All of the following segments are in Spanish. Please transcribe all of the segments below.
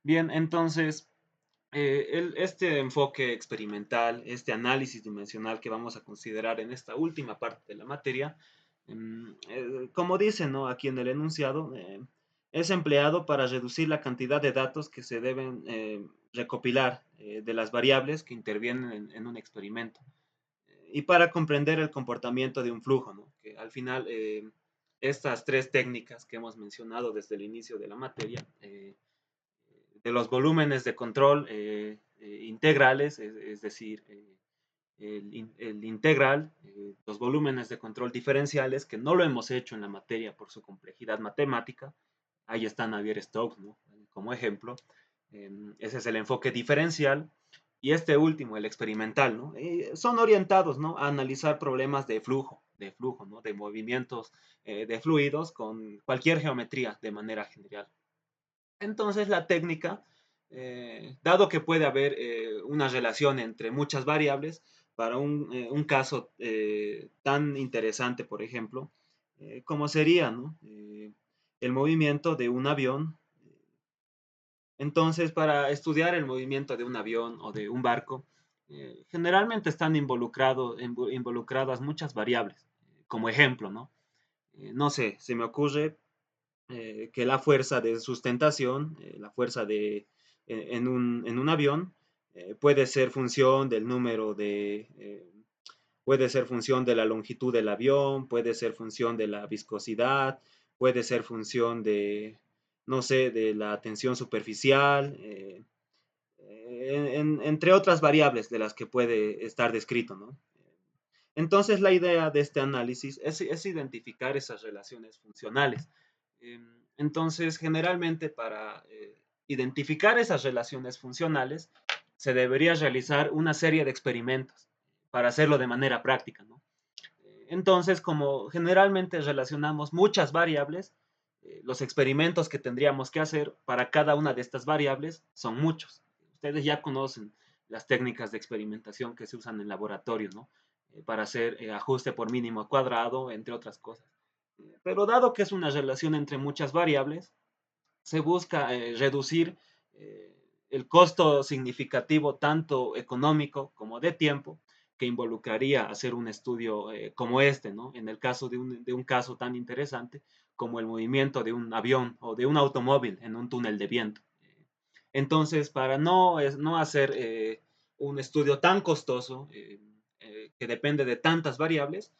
Bien, entonces, este enfoque experimental, este análisis dimensional que vamos a considerar en esta última parte de la materia, como dice, ¿no? Aquí en el enunciado, es empleado para reducir la cantidad de datos que se deben recopilar de las variables que intervienen en un experimento y para comprender el comportamiento de un flujo, ¿no? Que al final estas tres técnicas que hemos mencionado desde el inicio de la materia, de los volúmenes de control integrales, es decir, el integral, los volúmenes de control diferenciales, que no lo hemos hecho en la materia por su complejidad matemática. Ahí está Navier-Stokes, ¿no? Como ejemplo. Ese es el enfoque diferencial. Y este último, el experimental, ¿no? Son orientados, ¿no? A analizar problemas de flujo, ¿no? De movimientos de fluidos con cualquier geometría de manera general. Entonces la técnica, dado que puede haber una relación entre muchas variables, para un caso tan interesante, por ejemplo, como sería, ¿no? El movimiento de un avión. Entonces, para estudiar el movimiento de un avión o de un barco, generalmente están involucradas muchas variables. Como ejemplo, ¿no? No sé, se me ocurre que la fuerza de sustentación, la fuerza en un avión, puede ser función del número puede ser función de la longitud del avión, puede ser función de la viscosidad, puede ser función de, no sé, de la tensión superficial, entre otras variables de las que puede estar descrito, ¿no? Entonces, la idea de este análisis es identificar esas relaciones funcionales. Entonces, generalmente para identificar esas relaciones funcionales, se debería realizar una serie de experimentos para hacerlo de manera práctica, ¿no? Entonces, como generalmente relacionamos muchas variables, los experimentos que tendríamos que hacer para cada una de estas variables son muchos. Ustedes ya conocen las técnicas de experimentación que se usan en laboratorio, ¿no? Para hacer ajuste por mínimo cuadrado, entre otras cosas. Pero dado que es una relación entre muchas variables, se busca reducir eh, el costo significativo tanto económico como de tiempo que involucraría hacer un estudio como este, ¿no? En el caso de un caso tan interesante como el movimiento de un avión o de un automóvil en un túnel de viento. Entonces, para no hacer un estudio tan costoso, que depende de tantas variables,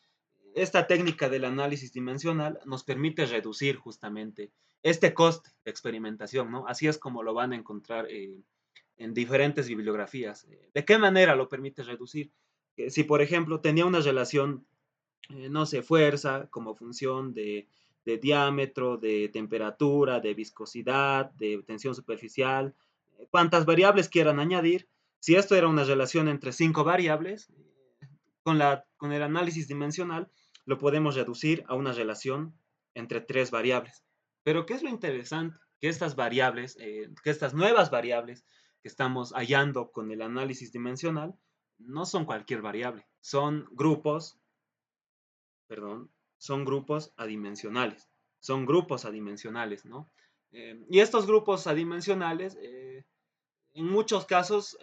esta técnica del análisis dimensional nos permite reducir justamente este coste de experimentación, ¿no? Así es como lo van a encontrar en diferentes bibliografías. ¿De qué manera lo permite reducir? Si, por ejemplo, tenía una relación, no sé, fuerza como función de diámetro, de temperatura, de viscosidad, de tensión superficial, cuantas variables quieran añadir, si esto era una relación entre cinco variables, con el análisis dimensional lo podemos reducir a una relación entre tres variables. Pero ¿qué es lo interesante? Que estas variables, que estas nuevas variables que estamos hallando con el análisis dimensional, no son cualquier variable, perdón, son grupos adimensionales, ¿no? Y estos grupos adimensionales, en muchos casos,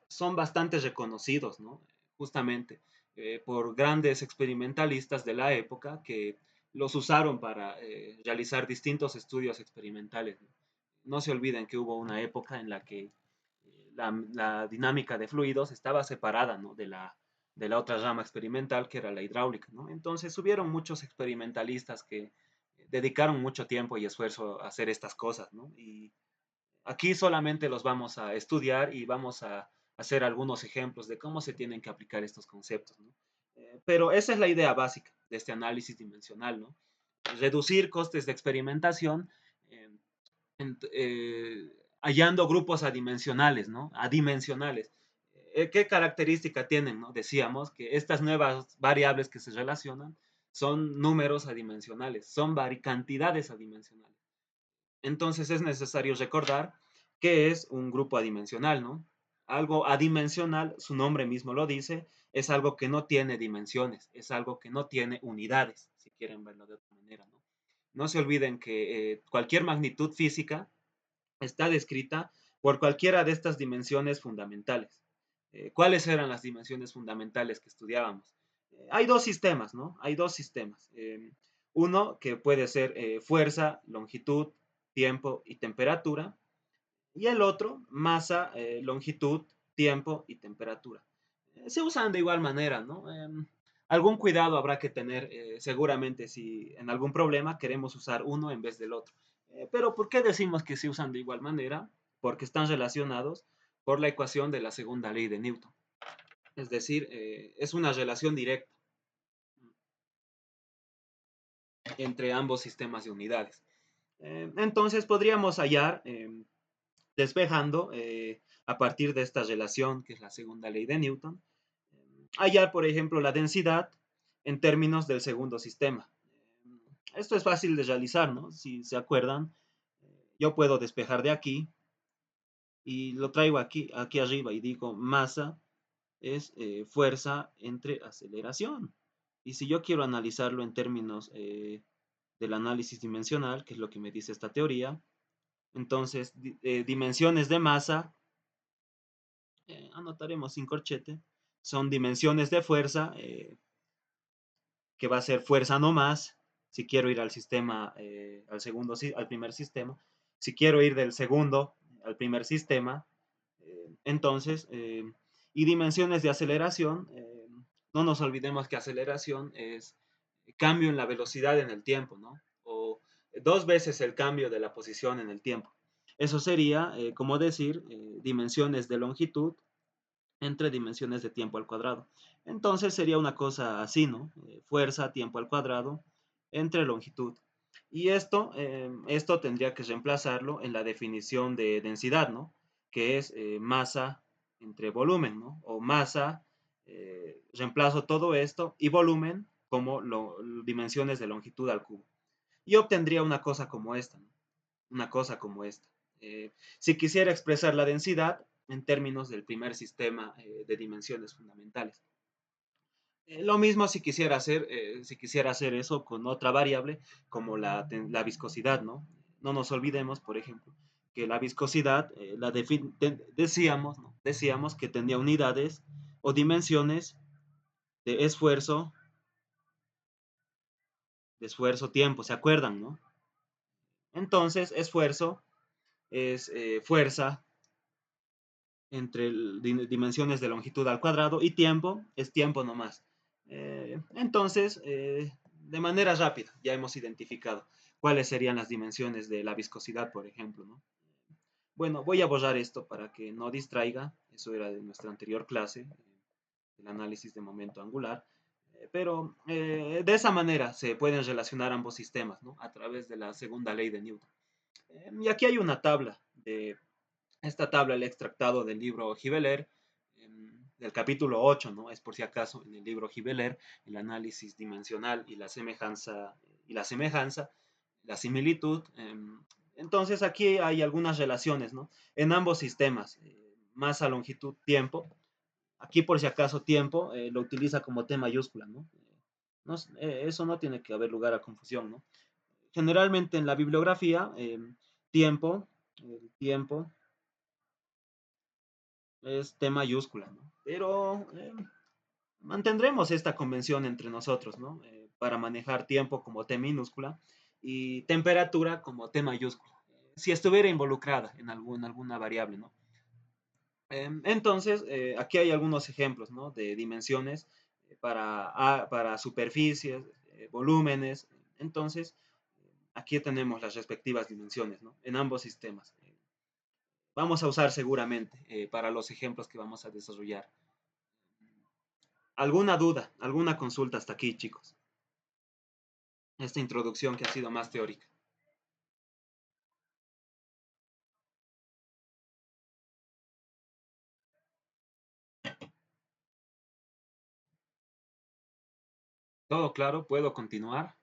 son bastante reconocidos, ¿no? Justamente por grandes experimentalistas de la época que los usaron para realizar distintos estudios experimentales. ¿No? No se olviden que hubo una época en la que la dinámica de fluidos estaba separada, ¿no? De la otra rama experimental que era la hidráulica, ¿no? Entonces hubieron muchos experimentalistas que dedicaron mucho tiempo y esfuerzo a hacer estas cosas, ¿no? Y aquí solamente los vamos a estudiar y vamos a hacer algunos ejemplos de cómo se tienen que aplicar estos conceptos, ¿no? Pero esa es la idea básica de este análisis dimensional, ¿no? Reducir costes de experimentación eh, hallando grupos adimensionales, ¿no? Adimensionales. ¿Qué característica tienen? ¿No? Decíamos que estas nuevas variables que se relacionan son números adimensionales, son cantidades adimensionales. Entonces es necesario recordar que es un grupo adimensional, ¿no? Algo adimensional, su nombre mismo lo dice, es algo que no tiene dimensiones, es algo que no tiene unidades, si quieren verlo de otra manera, ¿no? No se olviden que cualquier magnitud física está descrita por cualquiera de estas dimensiones fundamentales. ¿Cuáles eran las dimensiones fundamentales que estudiábamos? Hay dos sistemas, ¿no? Hay dos sistemas. Uno que puede ser fuerza, longitud, tiempo y temperatura. Y el otro, masa, longitud, tiempo y temperatura. Se usan de igual manera, ¿no? Algún cuidado habrá que tener seguramente si en algún problema queremos usar uno en vez del otro. Pero ¿por qué decimos que se usan de igual manera? Porque están relacionados por la ecuación de la segunda ley de Newton. Es decir, es una relación directa entre ambos sistemas de unidades. Entonces podríamos hallar, despejando a partir de esta relación, que es la segunda ley de Newton, hallar, por ejemplo, la densidad en términos del segundo sistema. Esto es fácil de realizar, ¿no? Si se acuerdan, yo puedo despejar de aquí y lo traigo aquí arriba y digo masa es fuerza entre aceleración. Y si yo quiero analizarlo en términos del análisis dimensional, que es lo que me dice esta teoría, entonces dimensiones de masa, anotaremos sin corchete, son dimensiones de fuerza, que va a ser fuerza no más, si quiero ir al sistema, al primer sistema, si quiero ir del segundo al primer sistema, entonces, y dimensiones de aceleración, no nos olvidemos que aceleración es cambio en la velocidad en el tiempo, ¿no? O dos veces el cambio de la posición en el tiempo. Eso sería, como decir, dimensiones de longitud entre dimensiones de tiempo al cuadrado. Entonces sería una cosa así, ¿no? Fuerza, tiempo al cuadrado, entre longitud. Y esto tendría que reemplazarlo en la definición de densidad, ¿no? Que es masa entre volumen, ¿no? O masa, reemplazo todo esto y volumen como dimensiones de longitud al cubo. Y obtendría una cosa como esta, ¿no? Una cosa como esta. Si quisiera expresar la densidad en términos del primer sistema de dimensiones fundamentales. Lo mismo si quisiera hacer eso con otra variable como la viscosidad, ¿no? No nos olvidemos, por ejemplo, que la viscosidad decíamos, ¿no? Decíamos que tenía unidades o dimensiones de esfuerzo, tiempo, ¿se acuerdan, no? Entonces, esfuerzo es fuerza entre dimensiones de longitud al cuadrado y tiempo es tiempo nomás. Entonces, de manera rápida, ya hemos identificado cuáles serían las dimensiones de la viscosidad, por ejemplo, ¿no? Bueno, voy a borrar esto para que no distraiga. Eso era de nuestra anterior clase, el análisis de momento angular. Pero de esa manera se pueden relacionar ambos sistemas, ¿no? A través de la segunda ley de Newton. Y aquí hay una tabla de esta tabla la he extractado del libro Gibeler, del capítulo 8, ¿no? Es por si acaso en el libro Gibeler, el análisis dimensional y la semejanza, la similitud. Entonces aquí hay algunas relaciones, ¿no? En ambos sistemas, masa, longitud, tiempo. Aquí por si acaso tiempo lo utiliza como T mayúscula, ¿no? Eso no tiene que haber lugar a confusión, ¿no? Generalmente en la bibliografía, tiempo, el tiempo es T mayúscula, ¿no? Pero mantendremos esta convención entre nosotros, ¿no? Para manejar tiempo como T minúscula y temperatura como T mayúscula. Si estuviera involucrada en alguna variable, ¿no? Entonces, aquí hay algunos ejemplos, ¿no? De dimensiones para superficies, volúmenes. Entonces, aquí tenemos las respectivas dimensiones, ¿no? En ambos sistemas. Vamos a usar seguramente para los ejemplos que vamos a desarrollar. ¿Alguna duda, alguna consulta hasta aquí, chicos? Esta introducción que ha sido más teórica. ¿Todo claro? ¿Puedo continuar?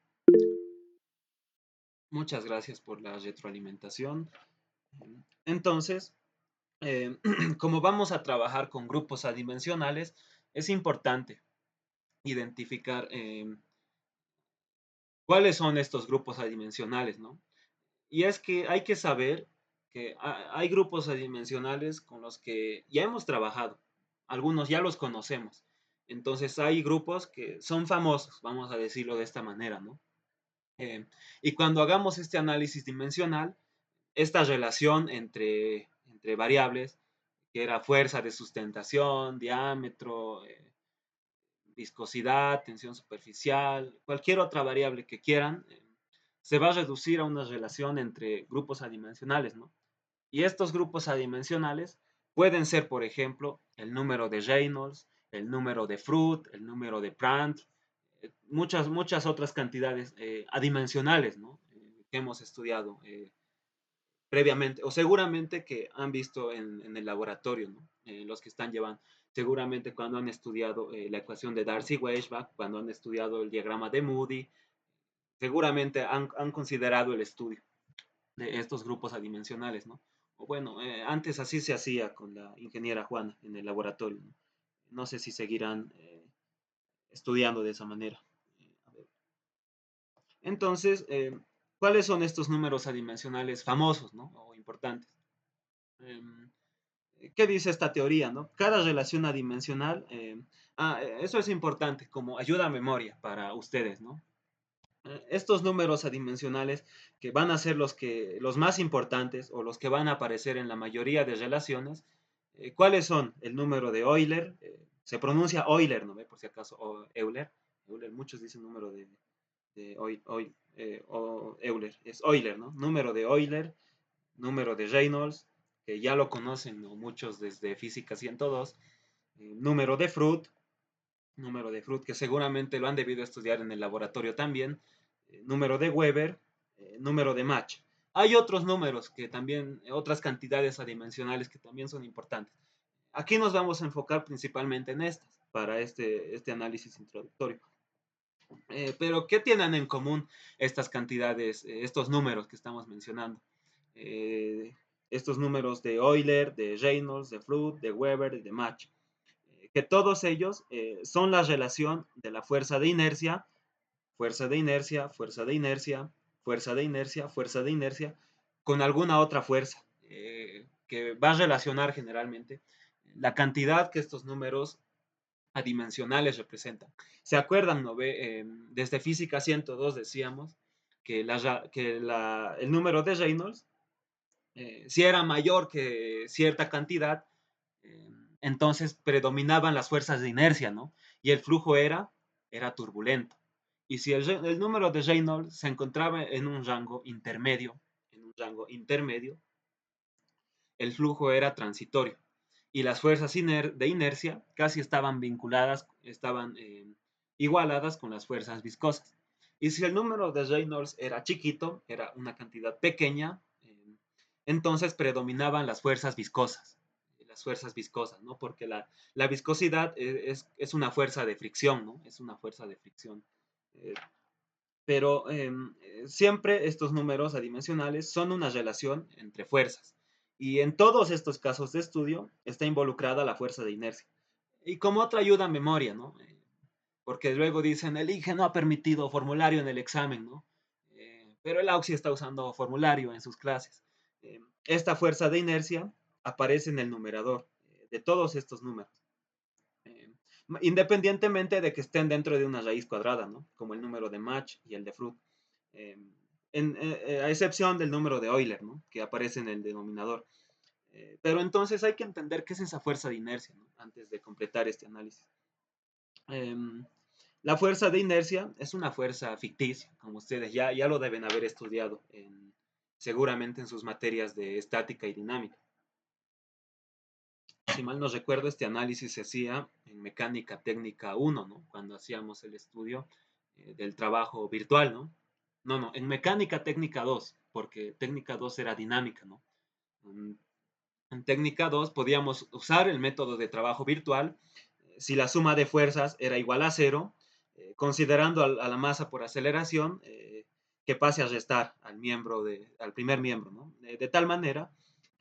Muchas gracias por la retroalimentación. Entonces, como vamos a trabajar con grupos adimensionales, es importante identificar cuáles son estos grupos adimensionales, ¿no? Y es que hay que saber que hay grupos adimensionales con los que ya hemos trabajado, algunos ya los conocemos. Entonces hay grupos que son famosos, vamos a decirlo de esta manera, ¿no? Eh, y cuando hagamos este análisis dimensional, esta relación entre variables, que era fuerza de sustentación, diámetro, viscosidad, tensión superficial, cualquier otra variable que quieran, se va a reducir a una relación entre grupos adimensionales, ¿no? Y estos grupos adimensionales pueden ser, por ejemplo, el número de Reynolds, el número de Fruit, el número de Prandtl, muchas otras cantidades adimensionales, ¿no? Que hemos estudiado previamente, o seguramente que han visto en el laboratorio, ¿no? Los que están llevando, seguramente cuando han estudiado la ecuación de Darcy-Weisbach, cuando han estudiado el diagrama de Moody, seguramente han considerado el estudio de estos grupos adimensionales, ¿no? O bueno, antes así se hacía con la ingeniera Juana en el laboratorio, ¿no? No sé si seguirán estudiando de esa manera. A ver. Entonces, ¿cuáles son estos números adimensionales famosos, ¿no? O importantes? Em, ¿Qué dice esta teoría, no? Cada relación adimensional, eso es importante como ayuda a memoria para ustedes, ¿no? Estos números adimensionales que van a ser los más importantes o los que van a aparecer en la mayoría de relaciones, ¿cuáles son? El número de Euler, se pronuncia Euler, ¿no ve? Por si acaso, o Euler, Euler, muchos dicen número o Euler, es Euler, ¿no? Número de Euler, número de Reynolds, que ya lo conocen, ¿no? Muchos desde Física 102, número de Fruit, que seguramente lo han debido estudiar en el laboratorio también, número de Weber, número de Mach. Hay otros números que también, otras cantidades adimensionales que también son importantes. Aquí nos vamos a enfocar principalmente en estas para este análisis introductorio. Pero, ¿qué tienen en común estas cantidades, estos números que estamos mencionando? Eh, Estos números de Euler, de Reynolds, de Fruit, de Weber y de Mach, que todos ellos son la relación de la fuerza de inercia, fuerza de inercia, fuerza de inercia, fuerza de inercia, fuerza de inercia, con alguna otra fuerza, que va a relacionar generalmente la cantidad que estos números adimensionales representan. ¿Se acuerdan? ¿No ve? Desde Física 102 decíamos que, el número de Reynolds, si era mayor que cierta cantidad, entonces predominaban las fuerzas de inercia, ¿no? Y el flujo era turbulento. Y si el número de Reynolds se encontraba en un rango intermedio, el flujo era transitorio. Y las fuerzas de inercia casi estaban vinculadas, estaban igualadas con las fuerzas viscosas. Y si el número de Reynolds era chiquito, era una cantidad pequeña, entonces predominaban las fuerzas viscosas, ¿no? Porque la viscosidad es una fuerza de fricción, ¿no? Es una fuerza de fricción. Eh, pero siempre estos números adimensionales son una relación entre fuerzas. Y en todos estos casos de estudio está involucrada la fuerza de inercia. Y como otra ayuda a memoria, ¿no? Porque luego dicen, el INGE no ha permitido formulario en el examen, ¿no? Pero el AUXI está usando formulario en sus clases. Esta fuerza de inercia aparece en el numerador de todos estos números, eh, independientemente de que estén dentro de una raíz cuadrada, ¿no? Como el número de Mach y el de Fruit, eh, a excepción del número de Euler, ¿no? Que aparece en el denominador. Pero entonces hay que entender qué es esa fuerza de inercia, ¿no? Antes de completar este análisis. Eh, la fuerza de inercia es una fuerza ficticia, como ustedes ya lo deben haber estudiado seguramente en sus materias de estática y dinámica. Si mal no recuerdo, este análisis se hacía en mecánica técnica 1, ¿no? Cuando hacíamos el estudio del trabajo virtual, ¿no? No, en mecánica técnica 2, porque técnica 2 era dinámica, ¿no? En técnica 2 podíamos usar el método de trabajo virtual si la suma de fuerzas era igual a cero, considerando a la masa por aceleración, que pase a restar al primer miembro, ¿no? De tal manera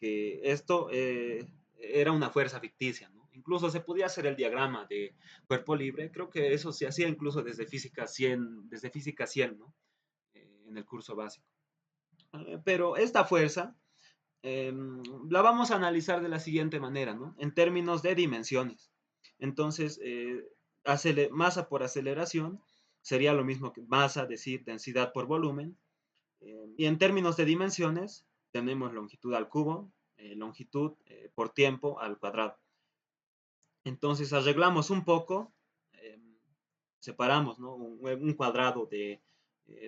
que esto era una fuerza ficticia, ¿no? Incluso se podía hacer el diagrama de cuerpo libre, creo que eso se hacía incluso desde física 100, ¿no? En el curso básico. Pero esta fuerza la vamos a analizar de la siguiente manera, ¿no? En términos de dimensiones. Entonces, masa por aceleración sería lo mismo que masa, decir, densidad por volumen. Y en términos de dimensiones, tenemos longitud al cubo, longitud por tiempo al cuadrado. Entonces, arreglamos un poco, eh, separamos, ¿no? Un cuadrado de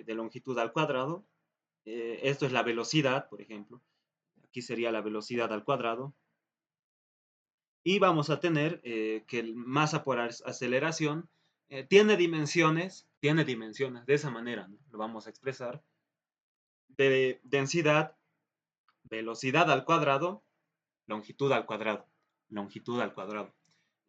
longitud al cuadrado. Esto es la velocidad, por ejemplo. Aquí sería la velocidad al cuadrado. Y vamos a tener que el masa por aceleración tiene dimensiones, de esa manera, ¿no? Lo vamos a expresar, de densidad, velocidad al cuadrado, longitud al cuadrado, longitud al cuadrado.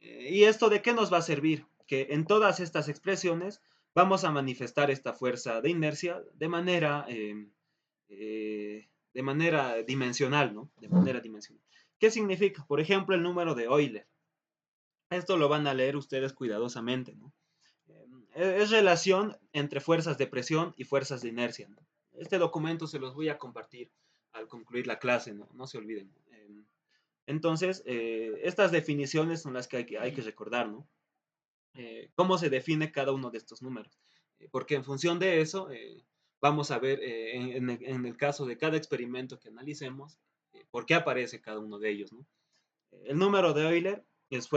¿Y esto de qué nos va a servir? Que en todas estas expresiones vamos a manifestar esta fuerza de inercia de manera dimensional, ¿no? De manera dimensional. ¿Qué significa? Por ejemplo, el número de Euler. Esto lo van a leer ustedes cuidadosamente, ¿no? Es relación entre fuerzas de presión y fuerzas de inercia, ¿no? Este documento se los voy a compartir al concluir la clase, ¿no? No se olviden. Entonces, estas definiciones son las que hay que recordar, ¿no? Cómo se define cada uno de estos números. Porque en función de eso, vamos a ver en el caso de cada experimento que analicemos, por qué aparece cada uno de ellos, ¿no? El número de Euler es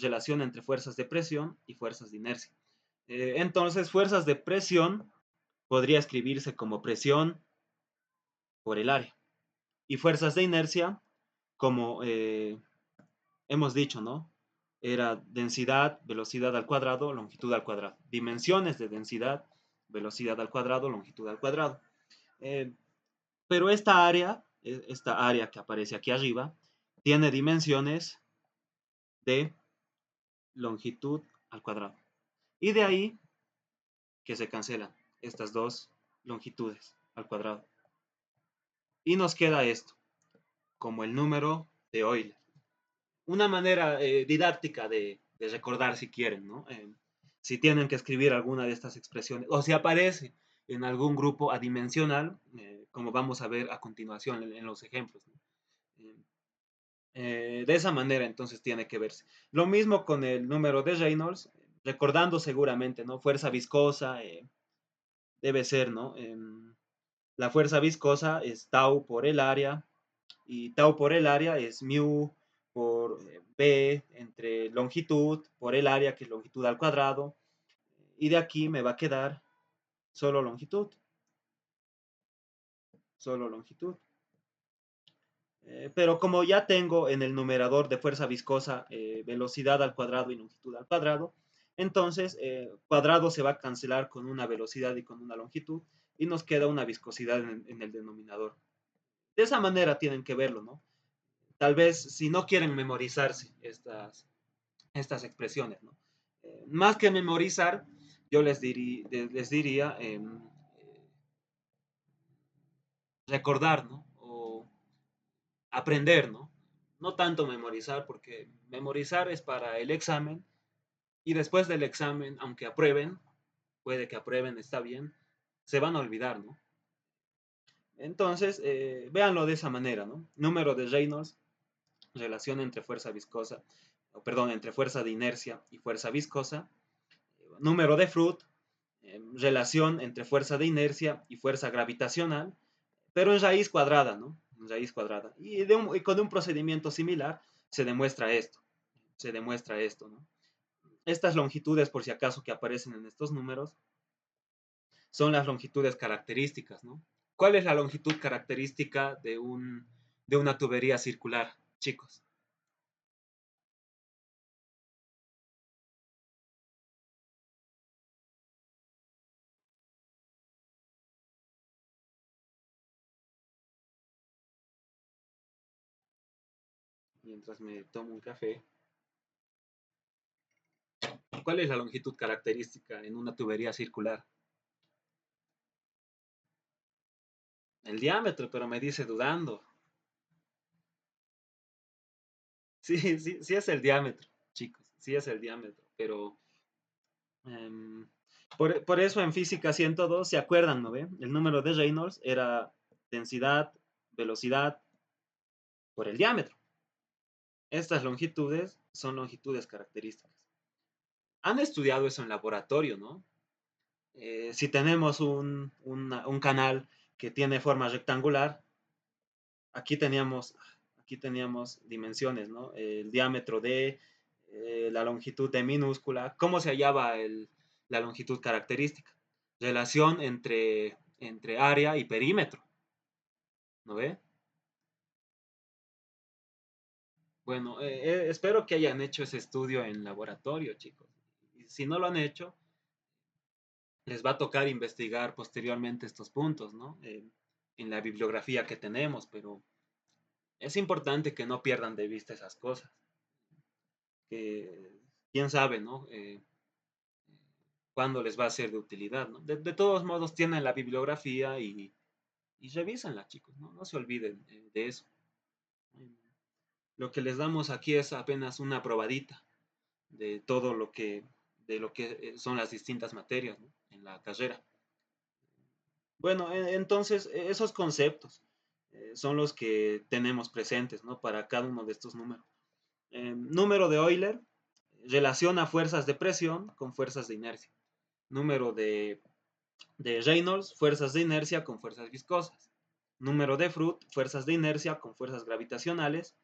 relación entre fuerzas de presión y fuerzas de inercia. Entonces, fuerzas de presión podría escribirse como presión por el área. Y fuerzas de inercia, como hemos dicho, ¿no? Era densidad, velocidad al cuadrado, longitud al cuadrado. Dimensiones de densidad, velocidad al cuadrado, longitud al cuadrado. Eh, pero esta área que aparece aquí arriba, tiene dimensiones de longitud al cuadrado. Y de ahí que se cancelan estas dos longitudes al cuadrado. Y nos queda esto, como el número de Euler. Una manera didáctica de recordar si quieren, ¿no? Si tienen que escribir alguna de estas expresiones, o si aparece en algún grupo adimensional, como vamos a ver a continuación en los ejemplos, ¿no? De esa manera entonces tiene que verse. Lo mismo con el número de Reynolds, recordando seguramente, ¿no? Fuerza viscosa, debe ser, ¿no? La fuerza viscosa es tau por el área y tau por el área es mu por b entre longitud por el área, que es longitud al cuadrado, y de aquí me va a quedar solo longitud, solo longitud. Pero como ya tengo en el numerador de fuerza viscosa velocidad al cuadrado y longitud al cuadrado, entonces cuadrado se va a cancelar con una velocidad y con una longitud y nos queda una viscosidad en el denominador. De esa manera tienen que verlo, ¿no? Tal vez si no quieren memorizarse estas expresiones, ¿no? Más que memorizar, yo les diría recordar, ¿no? O aprender, ¿no? No tanto memorizar, porque memorizar es para el examen y después del examen, aunque aprueben, puede que aprueben, está bien, se van a olvidar, ¿no? Entonces, véanlo de esa manera, ¿no? Número de Reynolds, relación entre fuerza viscosa, perdón, entre fuerza de inercia y fuerza viscosa. Número de Freud, relación entre fuerza de inercia y fuerza gravitacional, pero en raíz cuadrada, ¿no? En raíz cuadrada. Y con un procedimiento similar se demuestra esto, ¿no? Estas longitudes, por si acaso, que aparecen en estos números, son las longitudes características, ¿no? ¿Cuál es la longitud característica de una tubería circular, chicos? Mientras me tomo un café. ¿Cuál es la longitud característica en una tubería circular? El diámetro, pero me dice dudando. Sí, sí, sí es el diámetro, chicos, sí es el diámetro, pero em, por eso en física 102, ¿se acuerdan, no ve? El número de Reynolds era densidad, velocidad, por el diámetro. Estas longitudes son longitudes características. Han estudiado eso en laboratorio, ¿no? Si tenemos un canal que tiene forma rectangular, aquí teníamos, aquí teníamos dimensiones, ¿no? El diámetro de, la longitud de minúscula, ¿cómo se hallaba la longitud característica? Relación entre área y perímetro, ¿no ve? Bueno, espero que hayan hecho ese estudio en laboratorio, chicos. Y si no lo han hecho, les va a tocar investigar posteriormente estos puntos, ¿no? En la bibliografía que tenemos, pero es importante que no pierdan de vista esas cosas. Que quién sabe, ¿no? Cuándo les va a ser de utilidad, ¿no? De todos modos, tienen la bibliografía y revísenla, chicos, ¿no? No se olviden de eso. Eh, lo que les damos aquí es apenas una probadita de todo lo que son las distintas materias, ¿no? En la carrera. Bueno, entonces esos conceptos son los que tenemos presentes, ¿no? Para cada uno de estos números. Número de Euler relaciona fuerzas de presión con fuerzas de inercia. Número de Reynolds, fuerzas de inercia con fuerzas viscosas. Número de Fruit, fuerzas de inercia con fuerzas gravitacionales.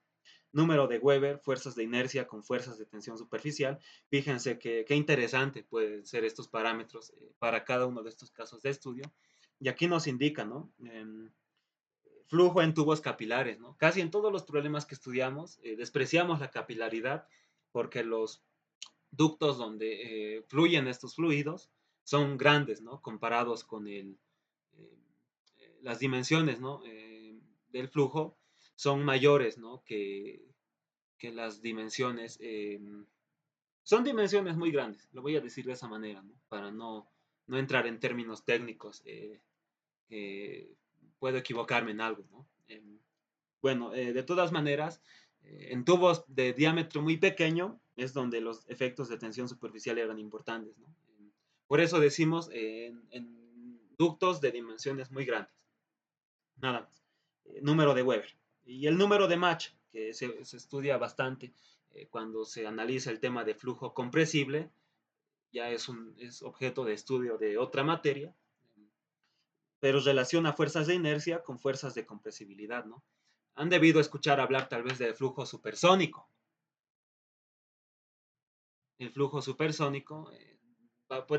Número de Weber, fuerzas de inercia con fuerzas de tensión superficial. Fíjense qué interesante pueden ser estos parámetros para cada uno de estos casos de estudio. Y aquí nos indica, ¿no? Flujo en tubos capilares, ¿no? Casi en todos los problemas que estudiamos despreciamos la capilaridad porque los ductos donde fluyen estos fluidos son grandes, ¿no? Comparados con eh, las dimensiones, ¿no? Del flujo son mayores, ¿no? Que las dimensiones, son dimensiones muy grandes, lo voy a decir de esa manera, ¿no? Para no entrar en términos técnicos, puedo equivocarme en algo, ¿no? Bueno, de todas maneras, en tubos de diámetro muy pequeño es donde los efectos de tensión superficial eran importantes, ¿no? Por eso decimos en ductos de dimensiones muy grandes. Nada más. Número de Weber. Y el número de Mach, que se estudia bastante cuando se analiza el tema de flujo compresible, ya es objeto de estudio de otra materia, pero relaciona fuerzas de inercia con fuerzas de compresibilidad, ¿no? Han debido escuchar hablar tal vez del flujo supersónico. El flujo supersónico,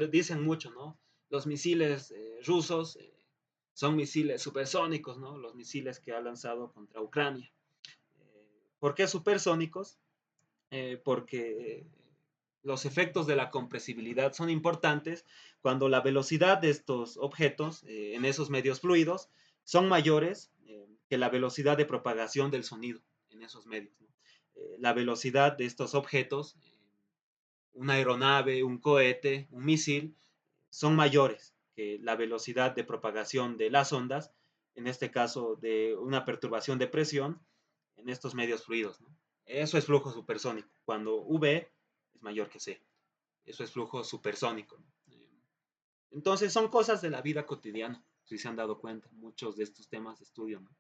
dicen mucho, ¿no? Los misiles rusos son misiles supersónicos, ¿no? Los misiles que ha lanzado contra Ucrania. ¿Por qué supersónicos? Porque los efectos de la compresibilidad son importantes cuando la velocidad de estos objetos en esos medios fluidos son mayores que la velocidad de propagación del sonido en esos medios, ¿no? La velocidad de estos objetos, una aeronave, un cohete, un misil, son mayores que la velocidad de propagación de las ondas, en este caso de una perturbación de presión en estos medios fluidos, ¿no? Eso es flujo supersónico, cuando V es mayor que C. Eso es flujo supersónico, ¿no? Entonces son cosas de la vida cotidiana, si se han dado cuenta, muchos de estos temas de estudio, ¿no?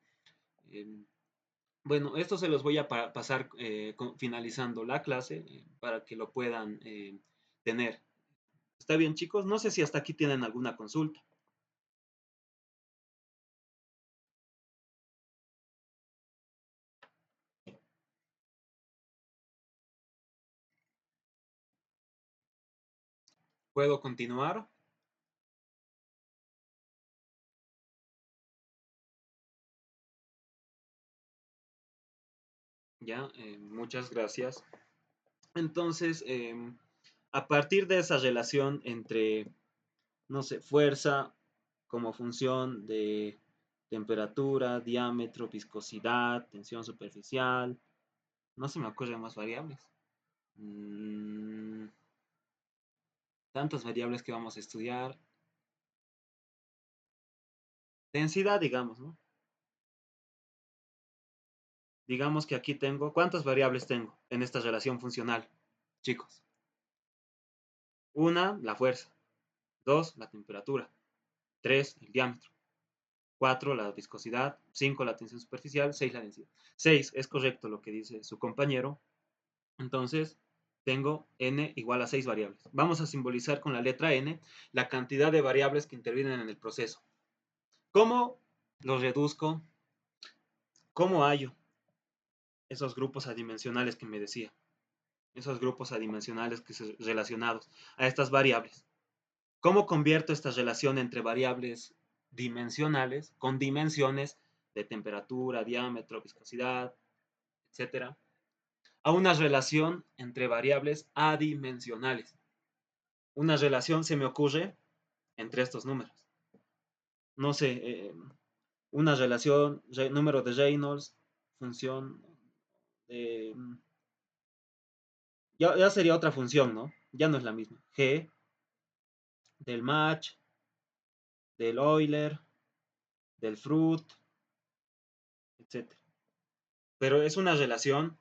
Eh, bueno, esto se los voy a pasar finalizando la clase para que lo puedan tener. ¿Está bien, chicos? No sé si hasta aquí tienen alguna consulta. ¿Puedo continuar? Ya, muchas gracias. Entonces, a partir de esa relación entre, no sé, fuerza como función de temperatura, diámetro, viscosidad, tensión superficial, no se me ocurren más variables. Mm, tantas variables que vamos a estudiar. Densidad, digamos, ¿no? Digamos que aquí tengo, ¿cuántas variables tengo en esta relación funcional, chicos? Una, la fuerza. Dos, la temperatura. Tres, el diámetro. 4 la viscosidad, 5 la tensión superficial, 6 la densidad. 6 es correcto lo que dice su compañero. Entonces, tengo n igual a 6 variables. Vamos a simbolizar con la letra n la cantidad de variables que intervienen en el proceso. ¿Cómo los reduzco? ¿Cómo hallo esos grupos adimensionales que me decía? Esos grupos adimensionales que son relacionados a estas variables. ¿Cómo convierto esta relación entre variables dimensionales con dimensiones de temperatura, diámetro, viscosidad, etcétera, a una relación entre variables adimensionales? Una relación se me ocurre entre estos números. No sé, una relación, número de Reynolds, función de... Ya sería otra función, ¿no? Ya no es la misma. G del Mach, del Euler, del Fruit, etcétera. Pero es una relación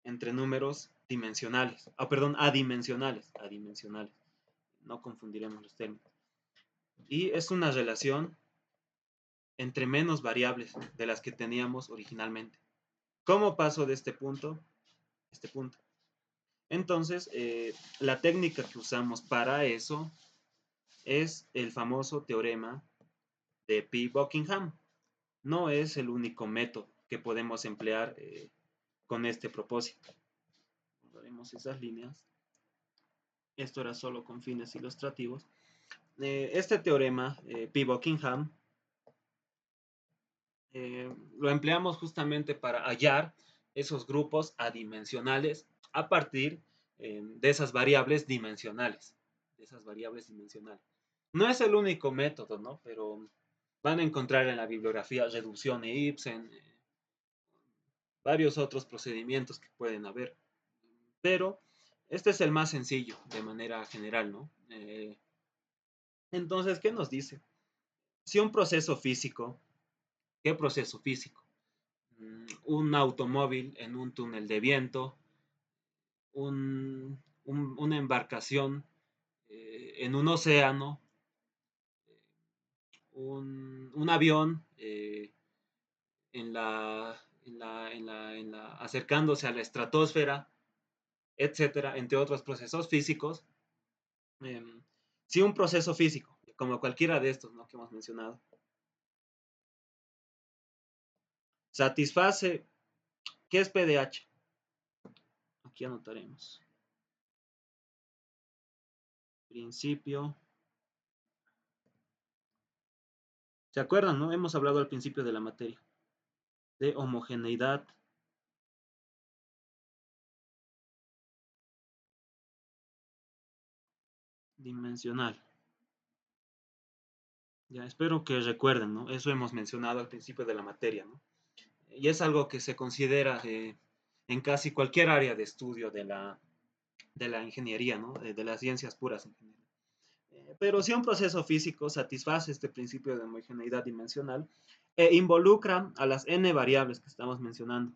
entre números dimensionales. Perdón, adimensionales. Adimensionales. No confundiremos los términos. Y es una relación entre menos variables de las que teníamos originalmente. ¿Cómo paso de este punto a este punto? Entonces, la técnica que usamos para eso es el famoso teorema de Pi-Buckingham. No es el único método que podemos emplear con este propósito. Borraremos esas líneas. Esto era solo con fines ilustrativos. Este teorema, Pi-Buckingham, lo empleamos justamente para hallar esos grupos adimensionales a partir de esas variables dimensionales. De esas variables dimensionales. No es el único método, ¿no? Pero van a encontrar en la bibliografía reducción e Ibsen, varios otros procedimientos que pueden haber. Pero este es el más sencillo de manera general, ¿no? Entonces, ¿qué nos dice? Si un proceso físico, ¿qué proceso físico? Un automóvil en un túnel de viento, una embarcación en un océano, un avión en acercándose a la estratosfera, etcétera, entre otros procesos físicos. Eh, si un proceso físico, como cualquiera de estos, ¿no?, que hemos mencionado, satisface, ¿qué es PDH? Aquí anotaremos. Principio. ¿Se acuerdan, no? Hemos hablado al principio de la materia de homogeneidad dimensional. Ya, espero que recuerden, ¿no? Eso hemos mencionado al principio de la materia, ¿no? Y es algo que se considera en casi cualquier área de estudio de la ingeniería, ¿no? De las ciencias puras en general. Pero si un proceso físico satisface este principio de homogeneidad dimensional e involucra a las n variables que estamos mencionando,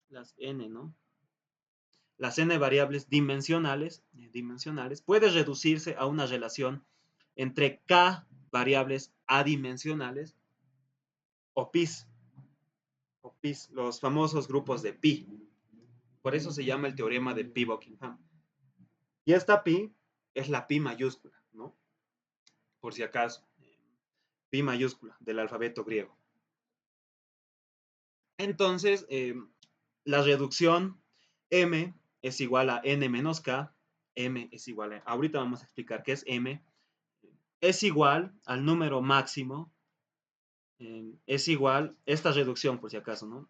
las n, ¿no? Las n variables dimensionales puede reducirse a una relación entre k variables adimensionales o pis, los famosos grupos de pi. Por eso se llama el teorema de Pi-Buckingham. Y esta pi es la pi mayúscula, ¿no? Por si acaso, pi mayúscula del alfabeto griego. Entonces, la reducción m es igual a n menos k, m es igual a, ahorita vamos a explicar qué es m, es igual al número máximo, es igual, esta reducción por si acaso, ¿no?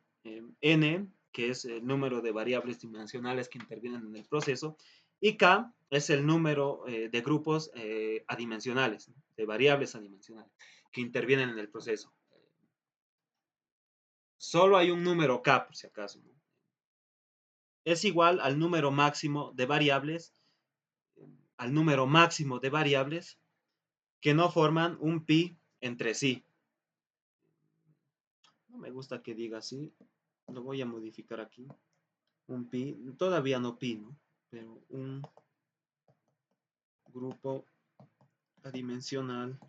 N, que es el número de variables dimensionales que intervienen en el proceso, y K es el número de grupos adimensionales, ¿no?, de variables adimensionales que intervienen en el proceso. Solo hay un número K, por si acaso, ¿no? Es igual al número máximo de variables, que no forman un pi entre sí. No me gusta que diga así, lo voy a modificar aquí. Un pi, todavía no pi, ¿no? Pero un grupo adimensional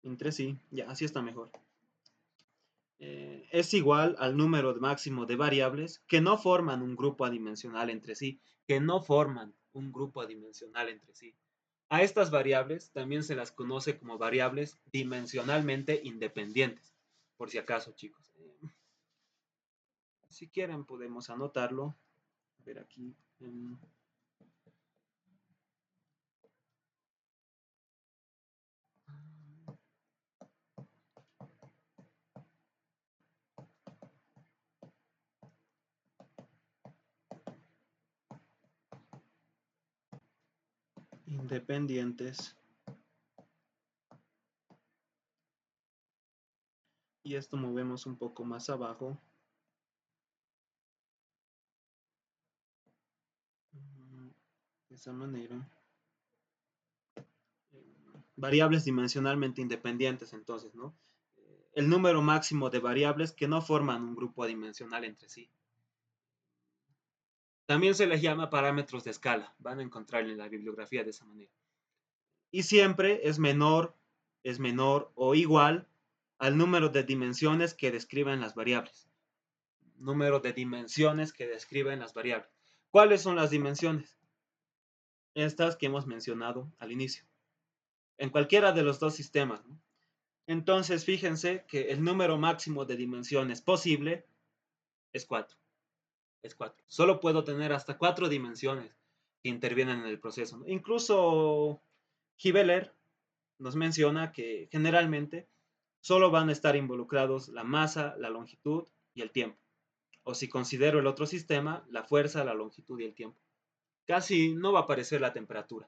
entre sí, ya, así está mejor. Es igual al número máximo de variables que no forman un grupo adimensional entre sí, que no forman un grupo adimensional entre sí. A estas variables también se las conoce como variables dimensionalmente independientes, por si acaso, chicos. Si quieren podemos anotarlo. A ver aquí. Independientes. Y esto movemos un poco más abajo. De esa manera. Variables dimensionalmente independientes, entonces, ¿no? El número máximo de variables que no forman un grupo adimensional entre sí. También se les llama parámetros de escala. Van a encontrar en la bibliografía de esa manera. Y siempre es menor o igual al número de dimensiones que describen las variables. Número de dimensiones que describen las variables. ¿Cuáles son las dimensiones? Estas que hemos mencionado al inicio. En cualquiera de los dos sistemas, ¿no? Entonces, fíjense que el número máximo de dimensiones posible es 4. Es 4. Solo puedo tener hasta 4 dimensiones que intervienen en el proceso, ¿no? Incluso Gibeler nos menciona que generalmente solo van a estar involucrados la masa, la longitud y el tiempo. O si considero el otro sistema, la fuerza, la longitud y el tiempo. Casi no va a aparecer la temperatura.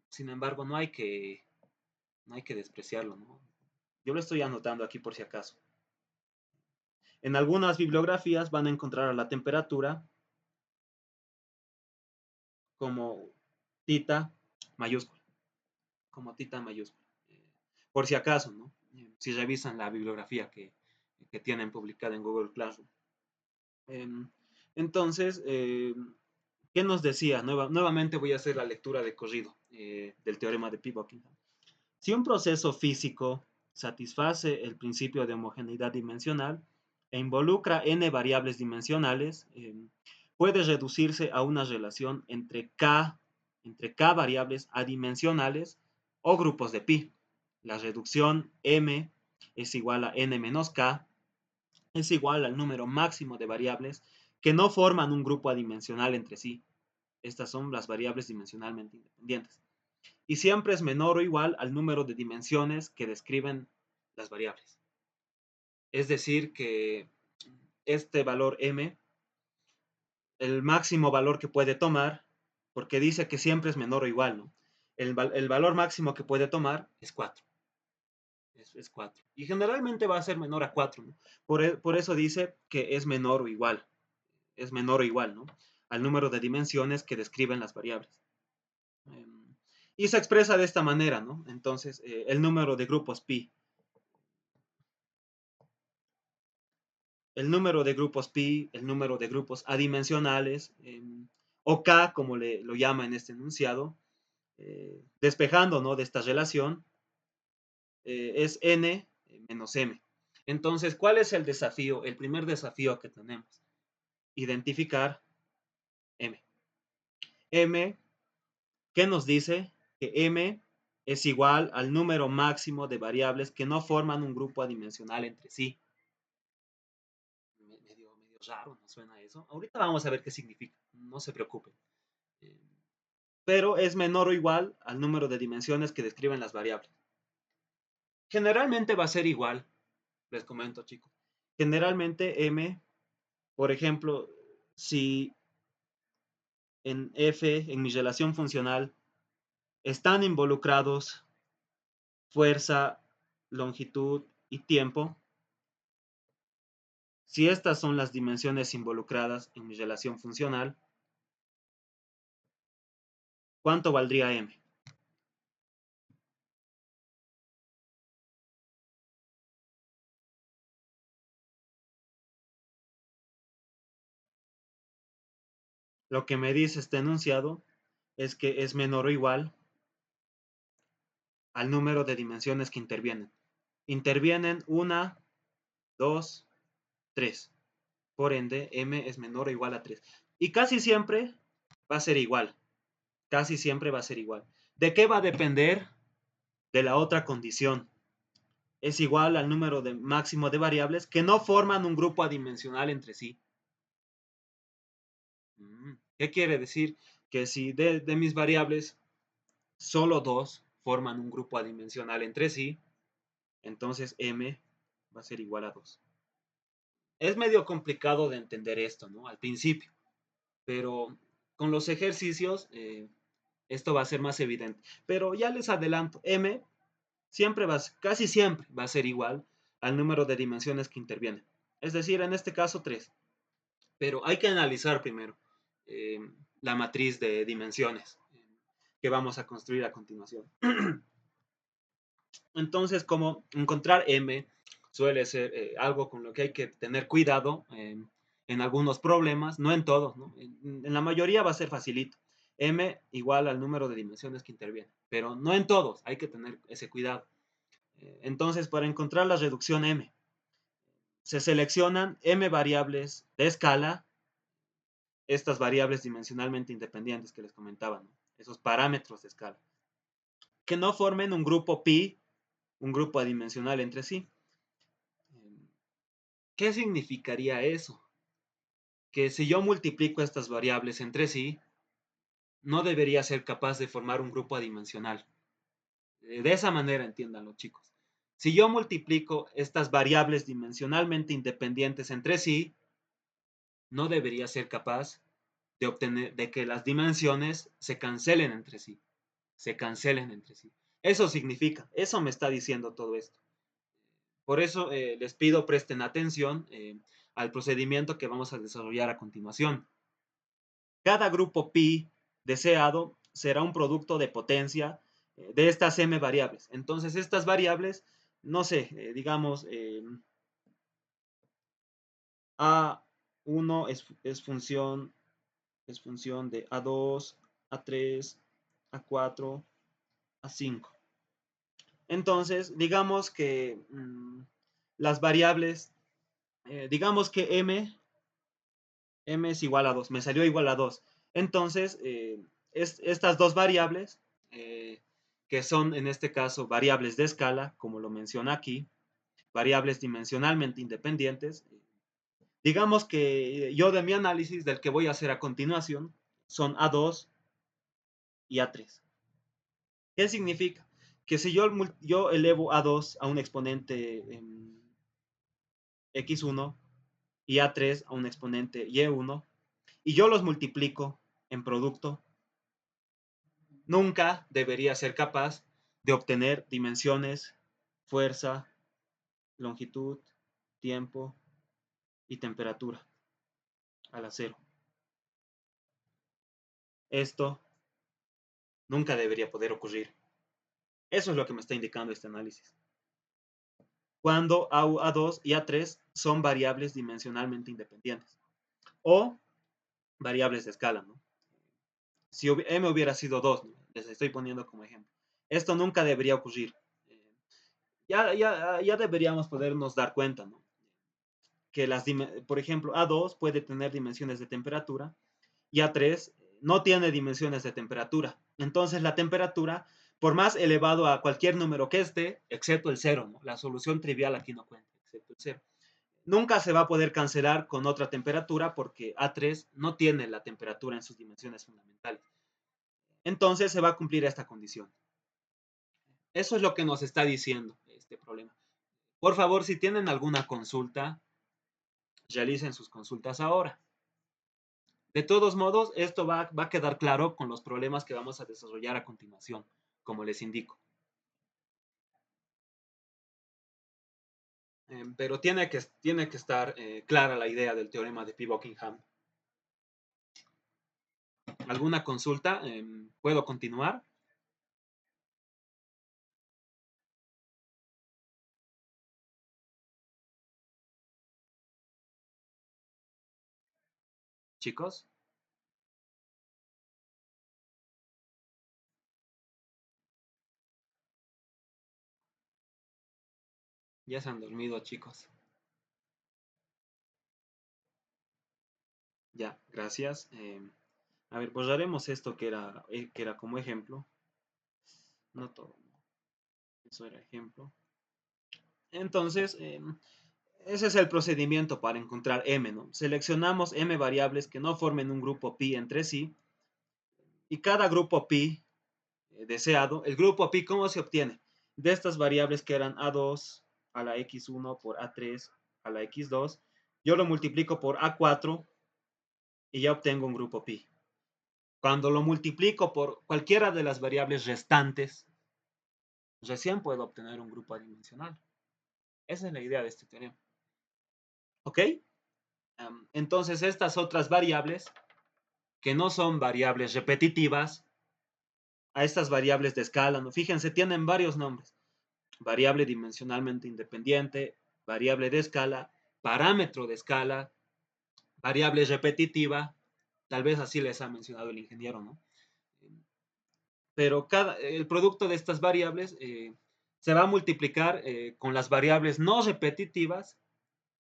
Sin embargo, no hay que despreciarlo, ¿no? Yo lo estoy anotando aquí por si acaso. En algunas bibliografías van a encontrar a la temperatura como tita mayúscula, como tita mayúscula. Por si acaso, ¿no? Si revisan la bibliografía que tienen publicada en Google Classroom. Entonces, ¿qué nos decía? Nuevamente voy a hacer la lectura de corrido del teorema de P-Buckingham. Si un proceso físico satisface el principio de homogeneidad dimensional e involucra n variables dimensionales, puede reducirse a una relación entre k variables adimensionales o grupos de pi. La reducción m es igual a n menos k, es igual al número máximo de variables que no forman un grupo adimensional entre sí. Estas son las variables dimensionalmente independientes. Y siempre es menor o igual al número de dimensiones que describen las variables. Es decir, que este valor m, el máximo valor que puede tomar, porque dice que siempre es menor o igual, ¿no? El valor máximo que puede tomar es 4. Es 4. Y generalmente va a ser menor a 4, ¿no? Por eso dice que es menor o igual. Es menor o igual, ¿no? Al número de dimensiones que describen las variables. Y se expresa de esta manera, ¿no? Entonces, el número de grupos pi. El número de grupos pi, el número de grupos adimensionales, o k, como lo llama en este enunciado, despejando, ¿no?, de esta relación, es n menos m. Entonces, ¿cuál es el desafío? El primer desafío que tenemos, identificar m. M, ¿qué nos dice? Que m es igual al número máximo de variables que no forman un grupo adimensional entre sí. Medio raro, ¿no suena eso? Ahorita vamos a ver qué significa, no se preocupen. Pero es menor o igual al número de dimensiones que describen las variables. Generalmente va a ser igual, les comento, chicos. Generalmente m, por ejemplo, si en f, en mi relación funcional, están involucrados fuerza, longitud y tiempo, si estas son las dimensiones involucradas en mi relación funcional, ¿cuánto valdría m? Lo que me dice este enunciado es que es menor o igual al número de dimensiones que intervienen. Intervienen una, dos, tres. Por ende, m es menor o igual a 3. Y casi siempre va a ser igual. Casi siempre va a ser igual. ¿De qué va a depender? De la otra condición. Es igual al número máximo de variables que no forman un grupo adimensional entre sí. ¿Qué quiere decir? Que si de mis variables solo dos forman un grupo adimensional entre sí, entonces m va a ser igual a 2. Es medio complicado de entender esto, ¿no? Al principio, pero con los ejercicios esto va a ser más evidente. Pero ya les adelanto, m siempre casi siempre va a ser igual al número de dimensiones que intervienen. Es decir, en este caso 3. Pero hay que analizar primero eh, la matriz de dimensiones que vamos a construir a continuación. Entonces, como encontrar m suele ser algo con lo que hay que tener cuidado en algunos problemas, no en todos, ¿no? En la mayoría va a ser facilito. M igual al número de dimensiones que intervienen, pero no en todos, hay que tener ese cuidado. Entonces, para encontrar la reducción m, se seleccionan m variables de escala, estas variables dimensionalmente independientes que les comentaba, ¿no? Esos parámetros de escala, que no formen un grupo pi, un grupo adimensional entre sí. ¿Qué significaría eso? Que si yo multiplico estas variables entre sí, no debería ser capaz de formar un grupo adimensional. De esa manera, entiéndanlo, chicos. Si yo multiplico estas variables dimensionalmente independientes entre sí, no debería ser capaz de obtener, de que las dimensiones se cancelen entre sí. Se cancelen entre sí. Eso significa, eso me está diciendo todo esto. Por eso les pido presten atención al procedimiento que vamos a desarrollar a continuación. Cada grupo pi deseado será un producto de potencia de estas m variables. Entonces, estas variables, no sé, digamos, A1 es función de A2, A3, A4, A5. Entonces, digamos que las variables, digamos que m es igual a 2, me salió igual a 2. Entonces, estas dos variables, que son en este caso variables de escala, como lo menciona aquí, variables dimensionalmente independientes, digamos que yo de mi análisis del que voy a hacer a continuación son A2 y A3. ¿Qué significa? Que si yo elevo A2 a un exponente x1 y A3 a un exponente y1 y yo los multiplico en producto, nunca debería ser capaz de obtener dimensiones, fuerza, longitud, tiempo y temperatura a la cero. Esto nunca debería poder ocurrir. Eso es lo que me está indicando este análisis. Cuando A2 y A3 son variables dimensionalmente independientes o variables de escala, ¿no? Si m hubiera sido 2, ¿no? Les estoy poniendo como ejemplo. Esto nunca debería ocurrir. Ya deberíamos podernos dar cuenta, ¿no? Que por ejemplo, A2 puede tener dimensiones de temperatura y A3 no tiene dimensiones de temperatura. Entonces, la temperatura, por más elevado a cualquier número que esté, excepto el cero, ¿no? La solución trivial aquí no cuenta, excepto el cero. Nunca se va a poder cancelar con otra temperatura porque A3 no tiene la temperatura en sus dimensiones fundamentales. Entonces, se va a cumplir esta condición. Eso es lo que nos está diciendo este problema. Por favor, si tienen alguna consulta, realicen sus consultas ahora. De todos modos, esto va a quedar claro con los problemas que vamos a desarrollar a continuación, como les indico. Pero tiene que estar clara la idea del teorema de Pi-Buckingham. ¿Alguna consulta? ¿Puedo continuar? Chicos. Ya se han dormido, chicos. Ya, gracias. A ver, borraremos esto que era como ejemplo. No todo, eso era ejemplo. Entonces, ese es el procedimiento para encontrar m, ¿no? Seleccionamos m variables que no formen un grupo pi entre sí y cada grupo pi deseado, el grupo pi, ¿cómo se obtiene? De estas variables que eran a2 a la x1 por a3 a la x2, yo lo multiplico por a4 y ya obtengo un grupo pi. Cuando lo multiplico por cualquiera de las variables restantes, recién puedo obtener un grupo adimensional. Esa es la idea de este teorema. ¿Ok? Entonces, estas otras variables, que no son variables repetitivas, a estas variables de escala, ¿no? Fíjense, tienen varios nombres. Variable dimensionalmente independiente, variable de escala, parámetro de escala, variable repetitiva, tal vez así les ha mencionado el ingeniero, ¿no? Pero el producto de estas variables se va a multiplicar con las variables no repetitivas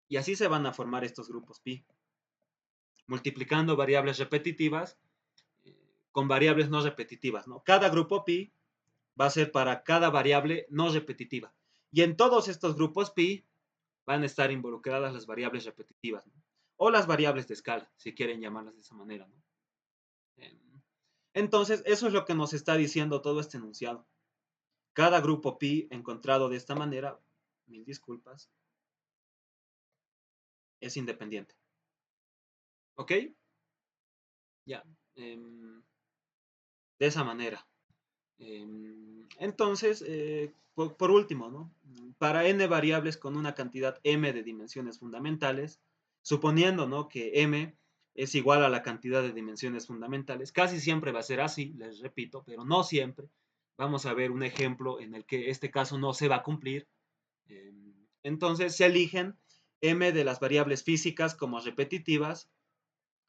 y así se van a formar estos grupos pi. Multiplicando variables repetitivas con variables no repetitivas, ¿no? Cada grupo pi va a ser para cada variable no repetitiva. Y en todos estos grupos pi van a estar involucradas las variables repetitivas, ¿no? O las variables de escala, si quieren llamarlas de esa manera, ¿no? Entonces, eso es lo que nos está diciendo todo este enunciado. Cada grupo pi encontrado de esta manera, mil disculpas, es independiente. ¿Ok? Ya. De esa manera. Entonces, por último, ¿no? Para n variables con una cantidad m de dimensiones fundamentales, suponiendo, ¿no?, que m es igual a la cantidad de dimensiones fundamentales, casi siempre va a ser así, les repito, pero no siempre. Vamos a ver un ejemplo en el que este caso no se va a cumplir. Entonces, se eligen m de las variables físicas como repetitivas,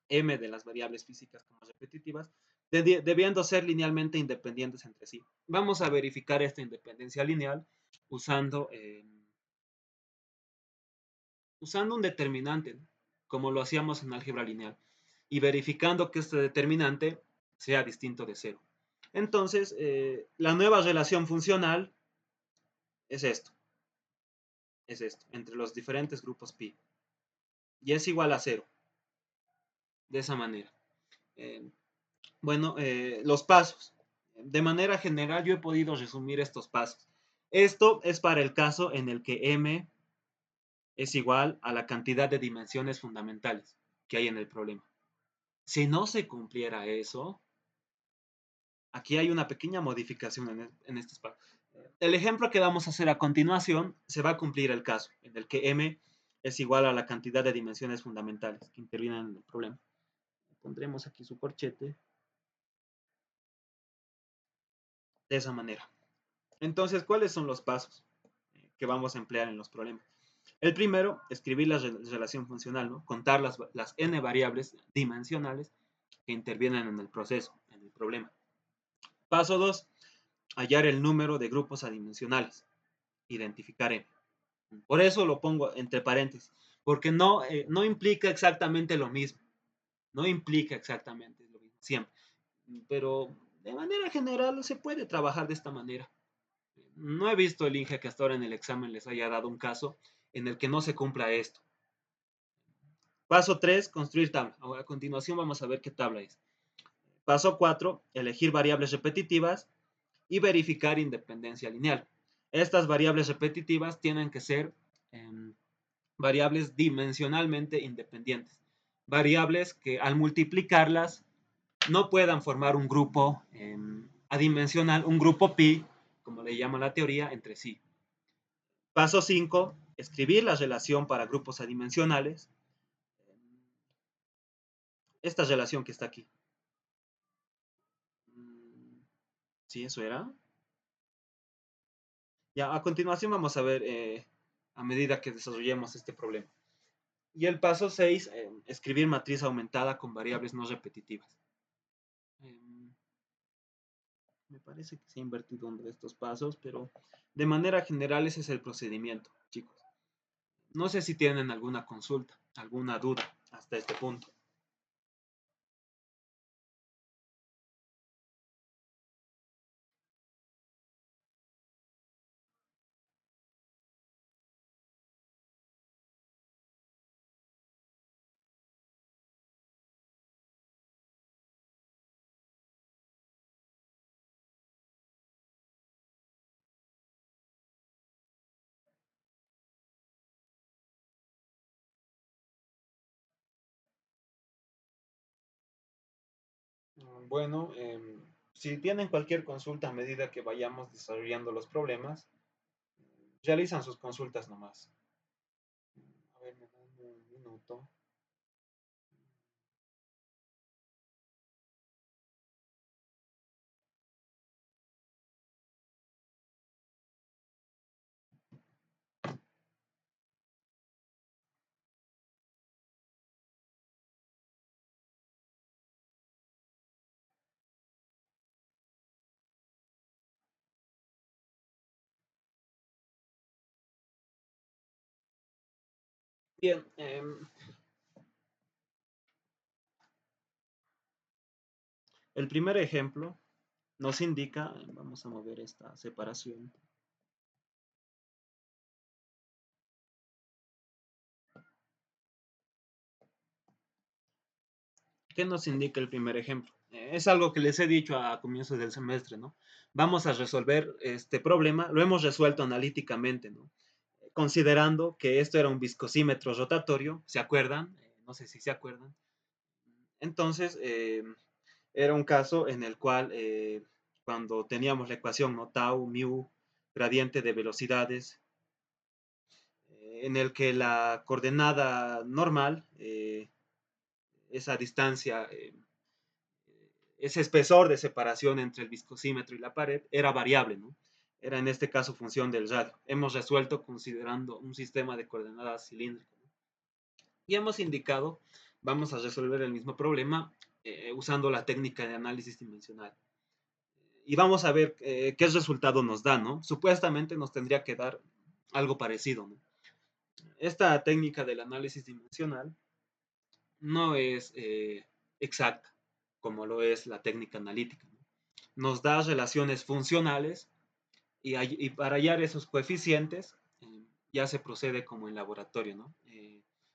m de las variables físicas como repetitivas, debiendo ser linealmente independientes entre sí. Vamos a verificar esta independencia lineal usando, usando un determinante, como lo hacíamos en álgebra lineal, y verificando que este determinante sea distinto de cero. Entonces, la nueva relación funcional es esto, entre los diferentes grupos pi, y es igual a cero, de esa manera. Eh, Bueno, los pasos. De manera general, yo he podido resumir estos pasos. Esto es para el caso en el que m es igual a la cantidad de dimensiones fundamentales que hay en el problema. Si no se cumpliera eso, aquí hay una pequeña modificación en estos pasos. El ejemplo que vamos a hacer a continuación se va a cumplir el caso en el que m es igual a la cantidad de dimensiones fundamentales que intervienen en el problema. Pondremos aquí su corchete de esa manera. Entonces, ¿cuáles son los pasos que vamos a emplear en los problemas? El primero, escribir la relación funcional, ¿no? Contar las n variables dimensionales que intervienen en el proceso, en el problema. Paso 2, hallar el número de grupos adimensionales, identificar n. Por eso lo pongo entre paréntesis, porque no implica exactamente lo mismo, no implica exactamente lo mismo, siempre, pero de manera general se puede trabajar de esta manera. No he visto el INGE que hasta ahora en el examen les haya dado un caso en el que no se cumpla esto. Paso 3, construir tabla. Ahora, a continuación vamos a ver qué tabla es. Paso 4, elegir variables repetitivas y verificar independencia lineal. Estas variables repetitivas tienen que ser variables dimensionalmente independientes. Variables que al multiplicarlas no puedan formar un grupo adimensional, un grupo pi, como le llama la teoría, entre sí. Paso 5, escribir la relación para grupos adimensionales. Esta relación que está aquí. Sí, eso era. Ya, a continuación vamos a ver a medida que desarrollemos este problema. Y el paso 6, escribir matriz aumentada con variables no repetitivas. Me parece que se ha invertido uno de estos pasos, pero de manera general ese es el procedimiento, chicos. No sé si tienen alguna consulta, alguna duda hasta este punto. Bueno, si tienen cualquier consulta a medida que vayamos desarrollando los problemas, realizan sus consultas nomás. A ver, me dan un minuto. Bien, el primer ejemplo nos indica, vamos a mover esta separación. ¿Qué nos indica el primer ejemplo? Es algo que les he dicho a comienzos del semestre, ¿no? Vamos a resolver este problema, lo hemos resuelto analíticamente, ¿no? Considerando que esto era un viscosímetro rotatorio, ¿se acuerdan? No sé si se acuerdan. Entonces, era un caso en el cual cuando teníamos la ecuación, ¿no? Tau, mu, gradiente de velocidades, en el que la coordenada normal, esa distancia, ese espesor de separación entre el viscosímetro y la pared era variable, ¿no? Era en este caso función del radio. Hemos resuelto considerando un sistema de coordenadas cilíndrico, ¿no? Y hemos indicado, vamos a resolver el mismo problema usando la técnica de análisis dimensional. Y vamos a ver qué resultado nos da, ¿no? Supuestamente nos tendría que dar algo parecido, ¿no? Esta técnica del análisis dimensional no es exacta como lo es la técnica analítica, ¿no? Nos da relaciones funcionales y para hallar esos coeficientes ya se procede como en laboratorio, ¿no?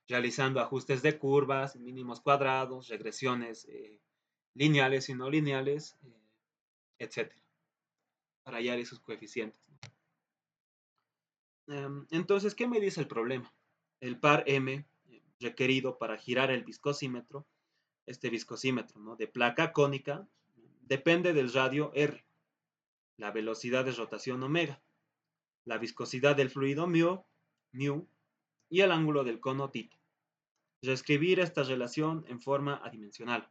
Realizando ajustes de curvas, mínimos cuadrados, regresiones lineales y no lineales, etcétera, para hallar esos coeficientes, ¿no? Entonces, ¿qué me dice el problema? El par M requerido para girar el viscosímetro, este viscosímetro, ¿no? De placa cónica, depende del radio R, la velocidad de rotación omega, la viscosidad del fluido mu y el ángulo del cono θ. Reescribir esta relación en forma adimensional.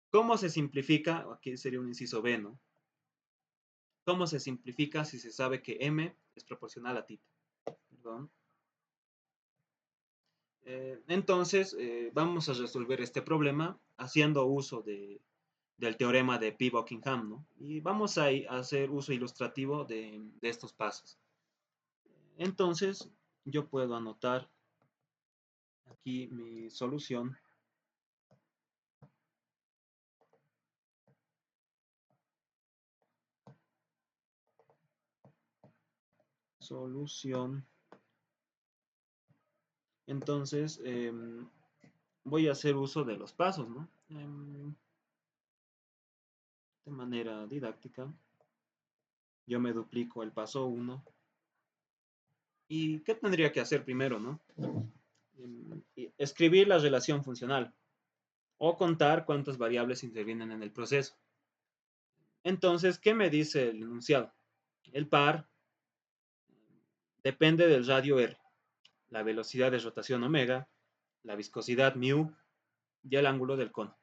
¿Cómo se simplifica? Aquí sería un inciso B, ¿no? ¿Cómo se simplifica si se sabe que m es proporcional a θ? Perdón. Entonces, vamos a resolver este problema haciendo uso del teorema de Pi-Buckingham, ¿no? Y vamos a hacer uso ilustrativo de estos pasos. Entonces, yo puedo anotar aquí mi solución. Solución. Entonces, voy a hacer uso de los pasos, ¿no? De manera didáctica. Yo me duplico el paso 1. ¿Y qué tendría que hacer primero, no? Escribir la relación funcional o contar cuántas variables intervienen en el proceso. Entonces, ¿qué me dice el enunciado? El par depende del radio R, la velocidad de rotación omega, la viscosidad mu y el ángulo del cono.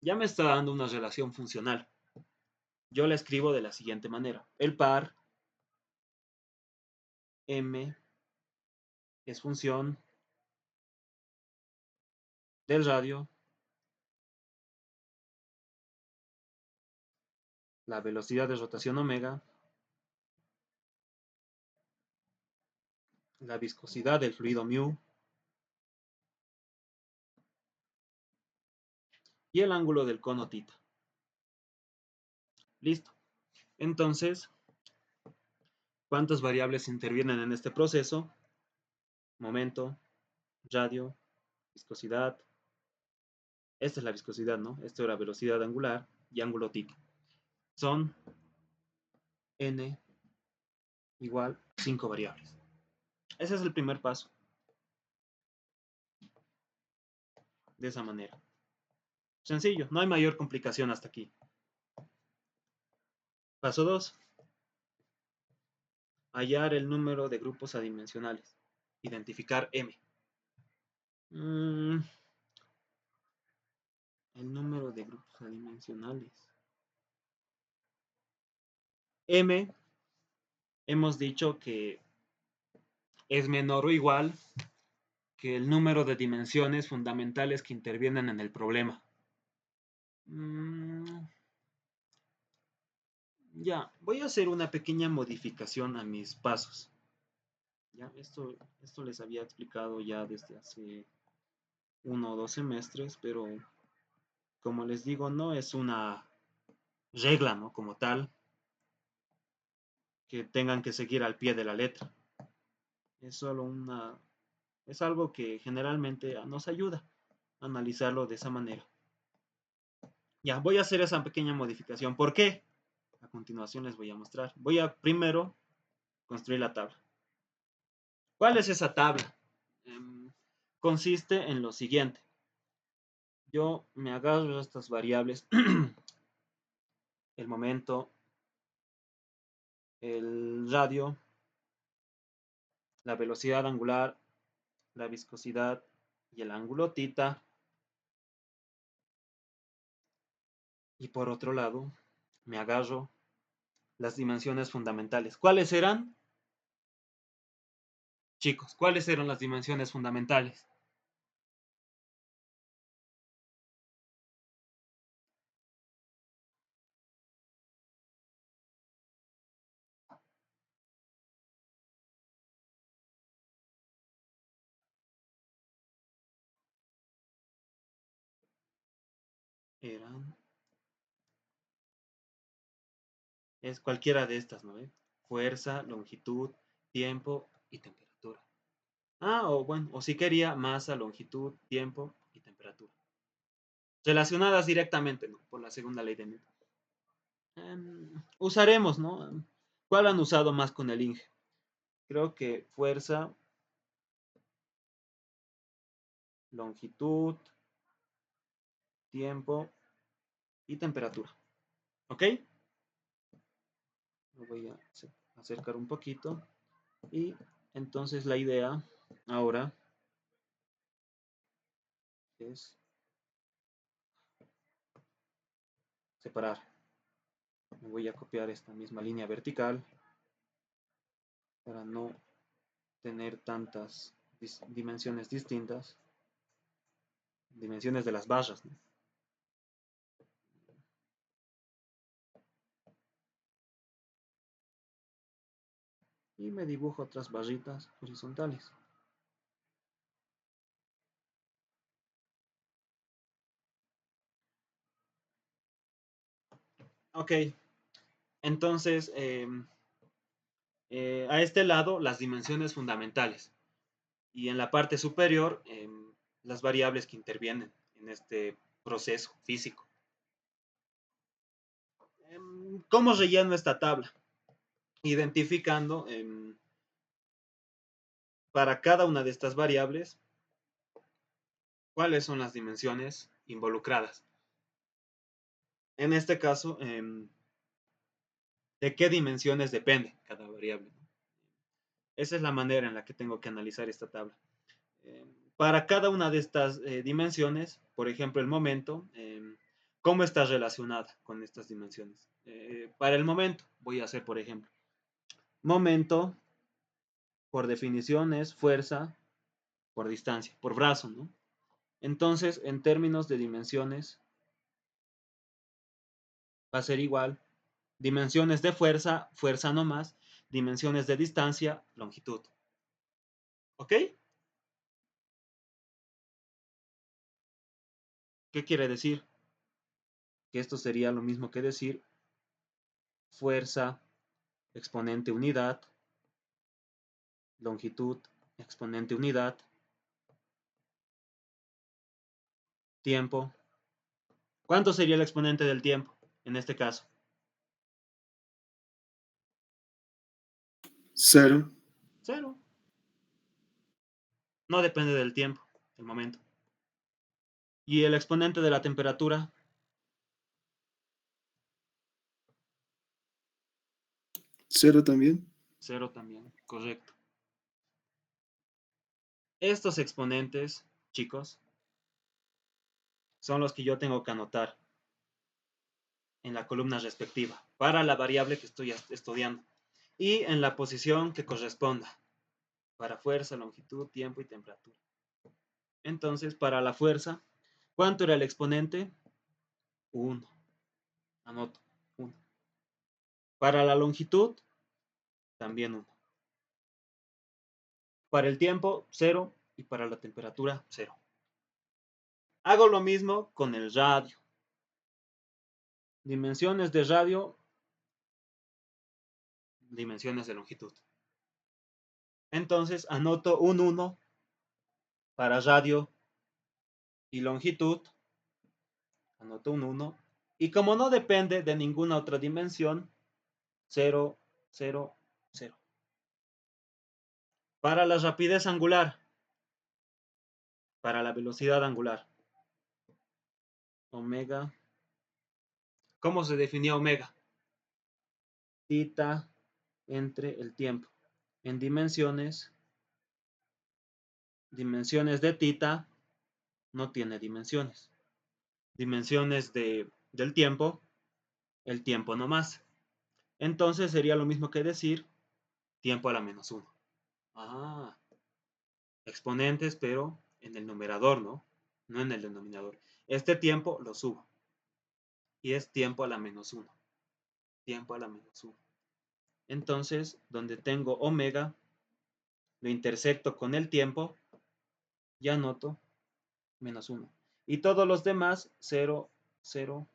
Ya me está dando una relación funcional. Yo la escribo de la siguiente manera. El par M es función del radio la velocidad de rotación omega, la viscosidad del fluido mu y el ángulo del cono θ. Listo. Entonces, ¿cuántas variables intervienen en este proceso? Momento, radio, viscosidad. Esta es la viscosidad, ¿no? Esta es la velocidad angular y ángulo θ. Son n igual 5 variables. Ese es el primer paso. De esa manera. Sencillo, no hay mayor complicación hasta aquí. Paso 2. Hallar el número de grupos adimensionales. Identificar M. El número de grupos adimensionales. M, hemos dicho que es menor o igual que el número de dimensiones fundamentales que intervienen en el problema. Ya, voy a hacer una pequeña modificación a mis pasos. Ya, esto les había explicado ya desde hace 1 o 2 semestres, pero como les digo, no es una regla, ¿no? Como tal, que tengan que seguir al pie de la letra. Es solo es algo que generalmente nos ayuda a analizarlo de esa manera. Ya, voy a hacer esa pequeña modificación. ¿Por qué? A continuación les voy a mostrar. Voy a primero construir la tabla. ¿Cuál es esa tabla? Consiste en lo siguiente. Yo me agarro a estas variables, el momento, el radio, la velocidad angular, la viscosidad y el ángulo θ. Y por otro lado, me agarro las dimensiones fundamentales. ¿Cuáles eran? Chicos, ¿cuáles eran las dimensiones fundamentales? Es cualquiera de estas, ¿no? Fuerza, longitud, tiempo y temperatura. O bueno, o si quería masa, longitud, tiempo y temperatura. Relacionadas directamente, ¿no? Por la segunda ley de Newton. Usaremos, ¿no? ¿Cuál han usado más con el INGE? Creo que fuerza, longitud, tiempo y temperatura. ¿Ok? Lo voy a acercar un poquito. Y entonces la idea ahora es separar. Me voy a copiar esta misma línea vertical para no tener tantas dimensiones distintas. Dimensiones de las barras, ¿no? Y me dibujo otras barritas horizontales. Ok, entonces a este lado las dimensiones fundamentales y en la parte superior las variables que intervienen en este proceso físico. ¿Cómo relleno esta tabla? Identificando para cada una de estas variables cuáles son las dimensiones involucradas. En este caso, ¿de qué dimensiones depende cada variable? Esa es la manera en la que tengo que analizar esta tabla. Para cada una de estas dimensiones, por ejemplo, el momento, ¿cómo está relacionada con estas dimensiones? Para el momento, voy a hacer, por ejemplo, momento, por definición, es fuerza por distancia, por brazo, ¿no? Entonces, en términos de dimensiones, va a ser igual Dimensiones de fuerza, fuerza no más. Dimensiones de distancia, longitud. ¿Ok? ¿Qué quiere decir? Que esto sería lo mismo que decir fuerza exponente unidad, longitud exponente unidad, tiempo. ¿Cuánto sería el exponente del tiempo en este caso? 0. 0. No depende del tiempo, del momento. ¿Y el exponente de la temperatura? 0 también. 0 también, correcto. Estos exponentes, chicos, son los que yo tengo que anotar en la columna respectiva para la variable que estoy estudiando y en la posición que corresponda para fuerza, longitud, tiempo y temperatura. Entonces, para la fuerza, ¿cuánto era el exponente? 1. Anoto, 1. Para la longitud, también 1. Para el tiempo, 0. Y para la temperatura, 0. Hago lo mismo con el radio. Dimensiones de radio, dimensiones de longitud. Entonces, anoto un 1 para radio y longitud. Anoto un 1. Y como no depende de ninguna otra dimensión, 0, 0, 0. Para la rapidez angular, para la velocidad angular, omega. ¿Cómo se definía omega? Tita entre el tiempo. En dimensiones de tita no tiene dimensiones. Dimensiones del tiempo, el tiempo no más. Entonces sería lo mismo que decir tiempo a la menos 1. Ah, exponentes, pero en el numerador, ¿no? No en el denominador. Este tiempo lo subo. Y es tiempo a la menos 1. Tiempo a la menos 1. Entonces, donde tengo omega, lo intersecto con el tiempo, ya anoto menos 1. Y todos los demás, 0, 0.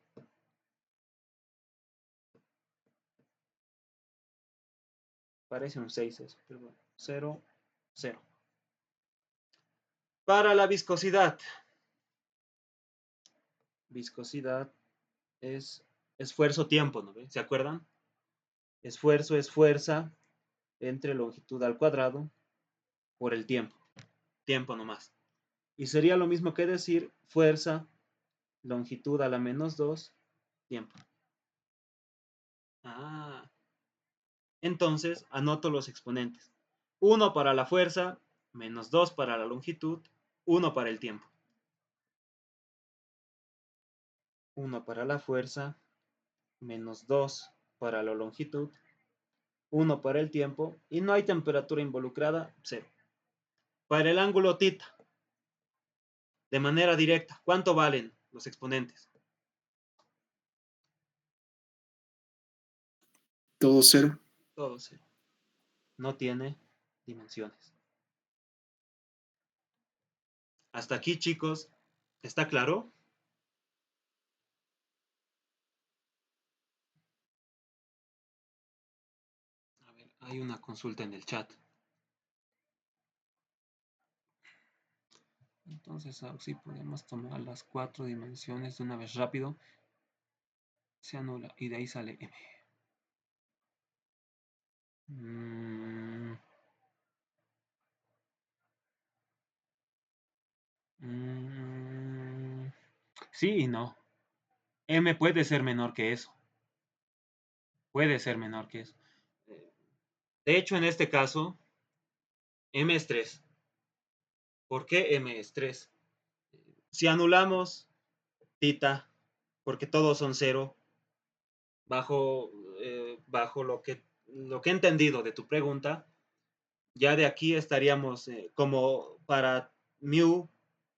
Parece un 6 eso, pero bueno. 0, 0. Para la viscosidad. Viscosidad es esfuerzo-tiempo, ¿no? ¿Se acuerdan? Esfuerzo es fuerza entre longitud al cuadrado por el tiempo. Tiempo nomás. Y sería lo mismo que decir fuerza, longitud a la menos 2, tiempo. Ah, entonces anoto los exponentes. 1 para la fuerza, menos 2 para la longitud, 1 para el tiempo. 1 para la fuerza, menos 2 para la longitud, 1 para el tiempo, y no hay temperatura involucrada, 0. Para el ángulo tita, de manera directa, ¿cuánto valen los exponentes? Todo 0. Todo 0. No tiene dimensiones. Hasta aquí, chicos, ¿está claro? A ver, hay una consulta en el chat. Entonces, sí podemos tomar las 4 dimensiones de una vez rápido. Se anula y de ahí sale M. Sí y no. M puede ser menor que eso. Puede ser menor que eso. De hecho, en este caso, M es 3. ¿Por qué M es 3? Si anulamos tita, porque todos son 0, bajo lo que he entendido de tu pregunta, ya de aquí estaríamos como para mu,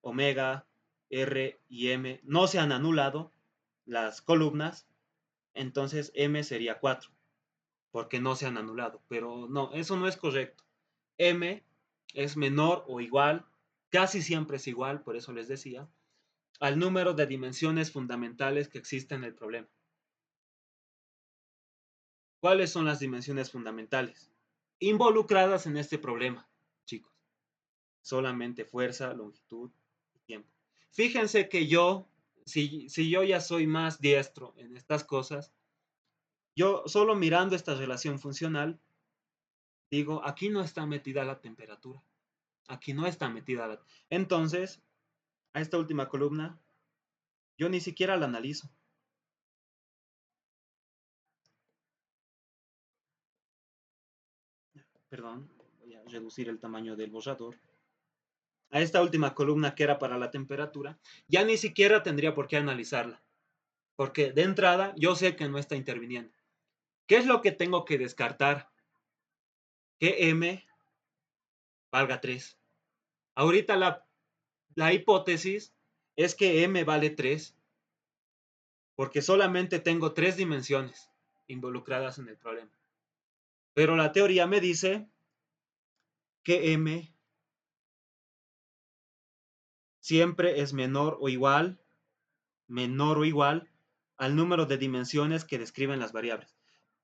omega, r y m, no se han anulado las columnas, Entonces m sería 4, porque no se han anulado. Pero no, eso no es correcto. M es menor o igual, casi siempre es igual, por eso les decía, al número de dimensiones fundamentales que existen en el problema. ¿Cuáles son las dimensiones fundamentales involucradas en este problema, chicos? Solamente fuerza, longitud y tiempo. Fíjense que yo, si yo ya soy más diestro en estas cosas, yo solo mirando esta relación funcional, digo, aquí no está metida la temperatura. Aquí no está metida la... Entonces, a esta última columna, yo ni siquiera la analizo. Perdón, voy a reducir el tamaño del borrador. A esta última columna que era para la temperatura, ya ni siquiera tendría por qué analizarla, porque de entrada yo sé que no está interviniendo. ¿Qué es lo que tengo que descartar? Que m valga 3. Ahorita la hipótesis es que m vale 3, porque solamente tengo 3 dimensiones involucradas en el problema. Pero la teoría me dice que m siempre es menor o igual al número de dimensiones que describen las variables.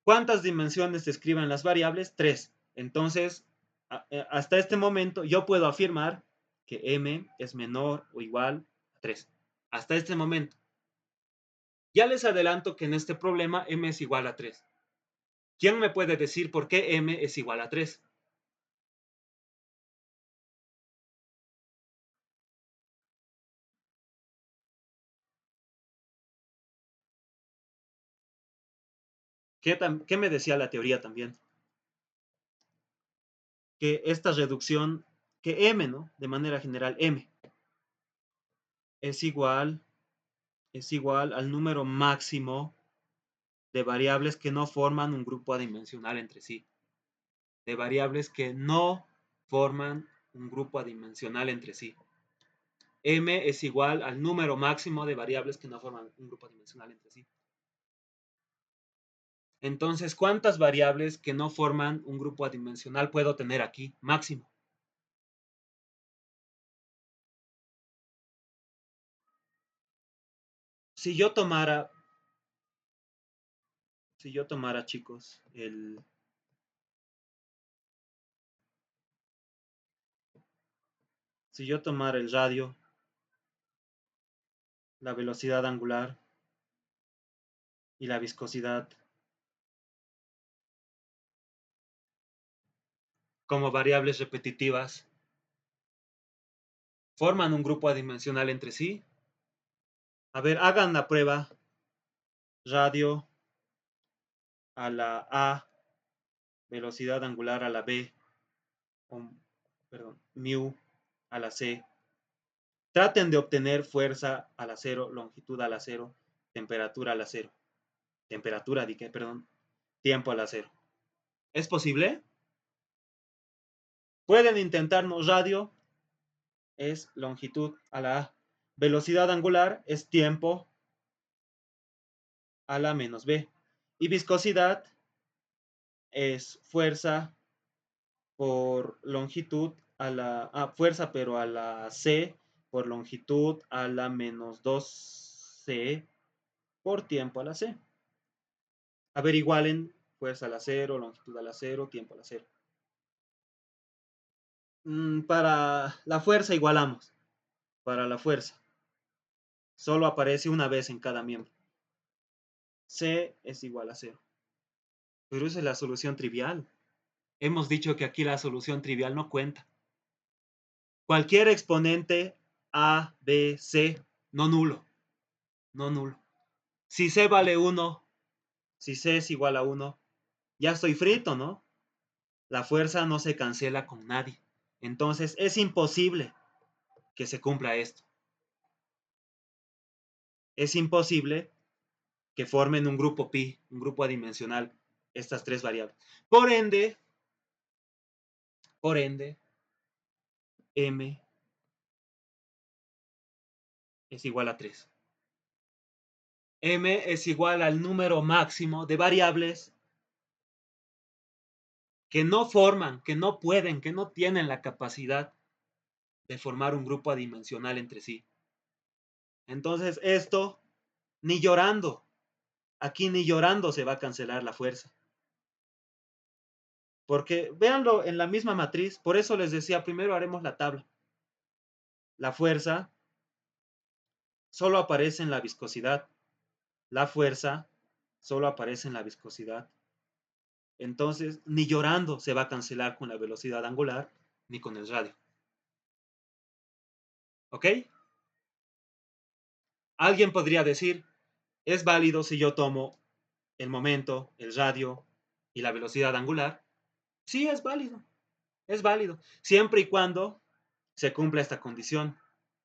¿Cuántas dimensiones describen las variables? 3. Entonces, hasta este momento yo puedo afirmar que m es menor o igual a 3. Hasta este momento. Ya les adelanto que en este problema m es igual a 3. ¿Quién me puede decir por qué m es igual a 3? ¿Qué me decía la teoría también? Que esta reducción, que m, ¿no? De manera general, m es igual al número máximo de variables que no forman un grupo adimensional entre sí. De variables que no forman un grupo adimensional entre sí. M es igual al número máximo de variables que no forman un grupo adimensional entre sí. Entonces, ¿cuántas variables que no forman un grupo adimensional puedo tener aquí? Máximo. Si yo tomara, chicos, si yo tomara el radio, la velocidad angular y la viscosidad como variables repetitivas, ¿forman un grupo adimensional entre sí? A ver, hagan la prueba. Radio a la A, velocidad angular a la B, mu a la C. Traten de obtener fuerza a la 0, longitud a la 0, temperatura a la 0. Tiempo a la 0. ¿Es posible? Pueden intentarnos. Radio es longitud a la A. Velocidad angular es tiempo a la menos B. Y viscosidad es fuerza por longitud a la fuerza, pero a la C por longitud a la menos 2C por tiempo a la C. A ver, igualen fuerza a la 0, longitud a la 0, tiempo a la 0. Para la fuerza igualamos. Para la fuerza. Solo aparece una vez en cada miembro. C es igual a 0. Pero esa es la solución trivial. Hemos dicho que aquí la solución trivial no cuenta. Cualquier exponente A, B, C, no nulo. No nulo. Si C vale 1, si C es igual a 1, ya estoy frito, ¿no? La fuerza no se cancela con nadie. Entonces es imposible que se cumpla esto. Es imposible que formen un grupo pi, un grupo adimensional, estas tres variables. Por ende, m es igual a 3. M es igual al número máximo de variables que no forman, que no pueden, que no tienen la capacidad de formar un grupo adimensional entre sí. Entonces esto, ni llorando, aquí ni llorando se va a cancelar la fuerza. Porque véanlo en la misma matriz, por eso les decía, primero haremos la tabla. La fuerza solo aparece en la viscosidad. La fuerza solo aparece en la viscosidad. Entonces, ni llorando se va a cancelar con la velocidad angular ni con el radio. ¿Ok? Alguien podría decir, es válido si yo tomo el momento, el radio y la velocidad angular. Sí, es válido. Es válido. Siempre y cuando se cumpla esta condición,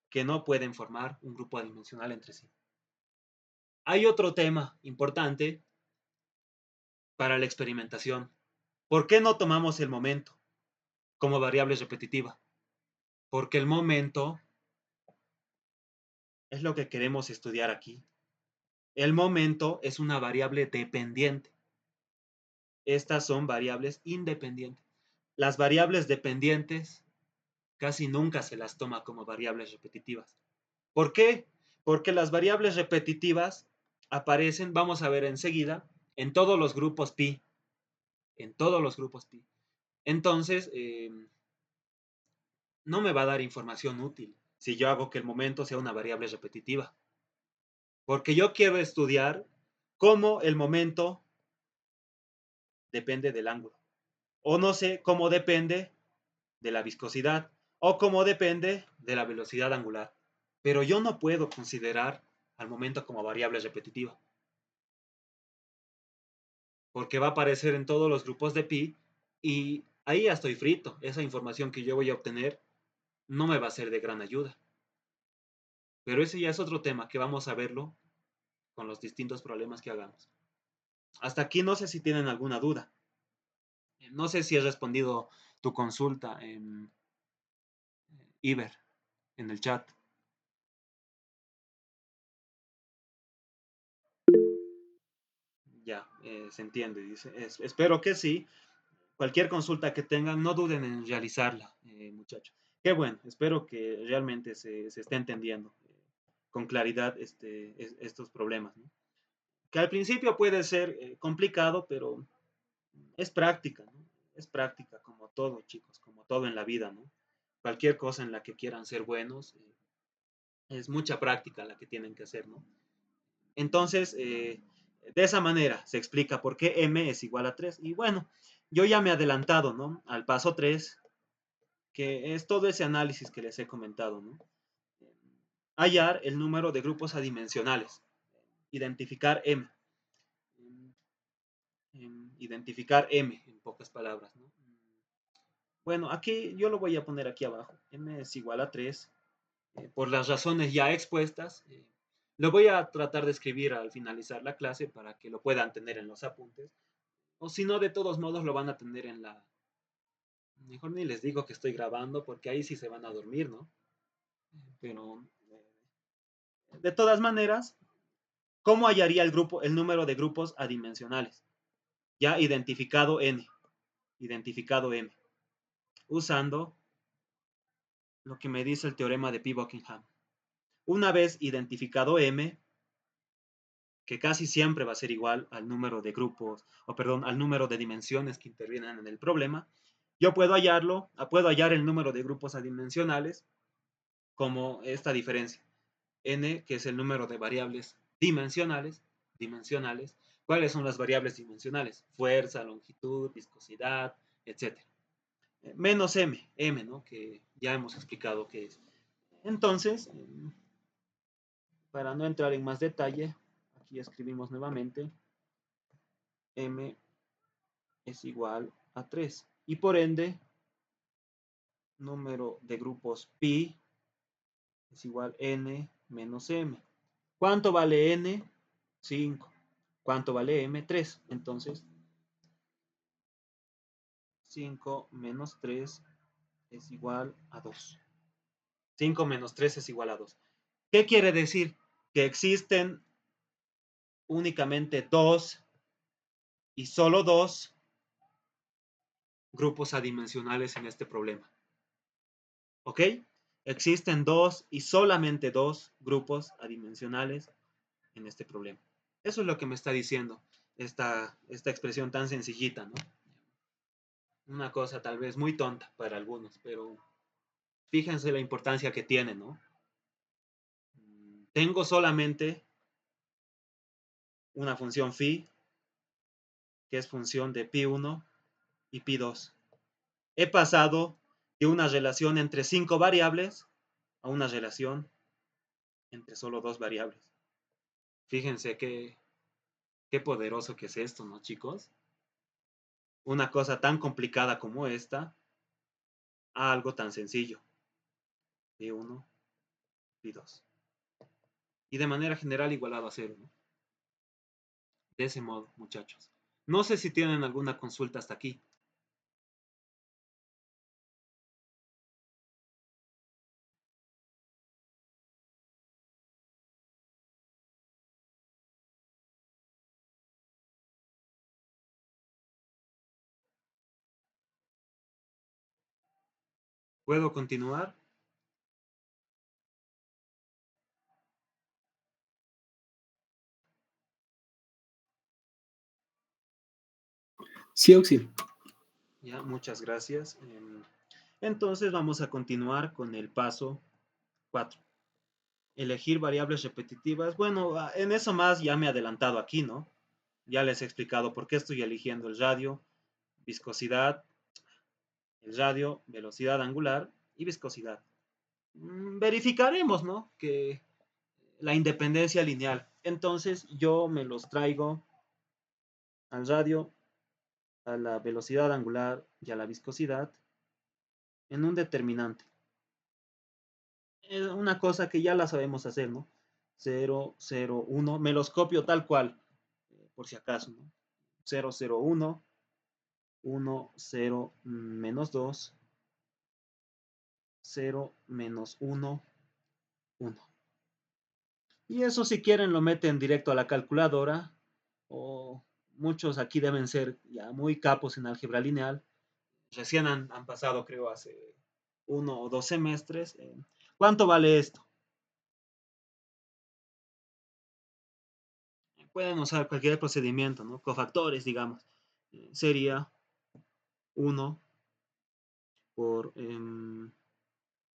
que no pueden formar un grupo adimensional entre sí. Hay otro tema importante para la experimentación. ¿Por qué no tomamos el momento como variable repetitiva? Porque el momento es lo que queremos estudiar aquí. El momento es una variable dependiente. Estas son variables independientes. Las variables dependientes casi nunca se las toma como variables repetitivas. ¿Por qué? Porque las variables repetitivas aparecen, vamos a ver enseguida, en todos los grupos pi. En todos los grupos pi. Entonces, no me va a dar información útil si yo hago que el momento sea una variable repetitiva. Porque yo quiero estudiar cómo el momento depende del ángulo. O no sé cómo depende de la viscosidad. O cómo depende de la velocidad angular. Pero yo no puedo considerar al momento como variable repetitiva. Porque va a aparecer en todos los grupos de pi y ahí ya estoy frito. Esa información que yo voy a obtener no me va a ser de gran ayuda. Pero ese ya es otro tema que vamos a verlo con los distintos problemas que hagamos. Hasta aquí no sé si tienen alguna duda. No sé si has respondido tu consulta en Iber, en el chat. Ya, se entiende. Dice. Espero que sí. Cualquier consulta que tengan, no duden en realizarla, muchachos. Qué bueno, espero que realmente se esté entendiendo con claridad estos problemas, ¿no? Que al principio puede ser complicado, pero es práctica, ¿no? Es práctica como todo, chicos, como todo en la vida, ¿no? Cualquier cosa en la que quieran ser buenos, es mucha práctica la que tienen que hacer, ¿no? Entonces, de esa manera se explica por qué m es igual a 3. Y bueno, yo ya me he adelantado, ¿no? Al paso 3, que es todo ese análisis que les he comentado, ¿no? Hallar el número de grupos adimensionales, identificar m, identificar m, en pocas palabras, ¿no? Bueno, aquí yo lo voy a poner aquí abajo, m es igual a 3, por las razones ya expuestas. Lo voy a tratar de escribir al finalizar la clase para que lo puedan tener en los apuntes, o si no, de todos modos lo van a tener en la... Mejor ni les digo que estoy grabando porque ahí sí se van a dormir, ¿no? Pero de todas maneras, ¿cómo hallaría el grupo, el número de grupos adimensionales? Ya identificado m, usando lo que me dice el teorema de Pi-Buckingham. Una vez identificado m, que casi siempre va a ser igual al número de grupos, o perdón, al número de dimensiones que intervienen en el problema, yo puedo hallar el número de grupos adimensionales como esta diferencia. N, que es el número de variables dimensionales. ¿Cuáles son las variables dimensionales? Fuerza, longitud, viscosidad, etc. Menos m, ¿no? Que ya hemos explicado qué es. Entonces, para no entrar en más detalle, aquí escribimos nuevamente, m es igual a 3. Y por ende, número de grupos pi es igual n menos m. ¿Cuánto vale n? 5. ¿Cuánto vale m? 3. Entonces, 5 menos 3 es igual a 2. 5 menos 3 es igual a 2. ¿Qué quiere decir? Que existen únicamente dos y solo dos grupos adimensionales en este problema. ¿Ok? Existen dos y solamente dos grupos adimensionales en este problema. Eso es lo que me está diciendo esta expresión tan sencillita, ¿no? Una cosa tal vez muy tonta para algunos, pero fíjense la importancia que tiene, ¿no? Tengo solamente una función phi, que es función de pi1 y pi2. He pasado de una relación entre 5 variables a una relación entre solo 2 variables. Fíjense qué poderoso que es esto, ¿no, chicos? Una cosa tan complicada como esta a algo tan sencillo. Pi1, pi2. Y de manera general igualado a cero, ¿no? De ese modo, muchachos. No sé si tienen alguna consulta hasta aquí. ¿Puedo continuar? Sí, Auxi. Ya, muchas gracias. Entonces vamos a continuar con el paso 4. Elegir variables repetitivas. Bueno, en eso más ya me he adelantado aquí, ¿no? Ya les he explicado por qué estoy eligiendo viscosidad, el radio, velocidad angular y viscosidad. Verificaremos, ¿no? Que la independencia lineal. Entonces yo me los traigo al radio, a la velocidad angular y a la viscosidad en un determinante. Es una cosa que ya la sabemos hacer, ¿no? 0, 0, 1. Me los copio tal cual, por si acaso, ¿no? 0, 0, 1, 1, 0, menos 2, 0, menos 1, 1. Y eso si quieren lo meten directo a la calculadora o muchos aquí deben ser ya muy capos en álgebra lineal. Recién han pasado, creo, hace 1 o 2 semestres. ¿Cuánto vale esto? Pueden usar cualquier procedimiento, ¿no? Cofactores, digamos. Sería 1 por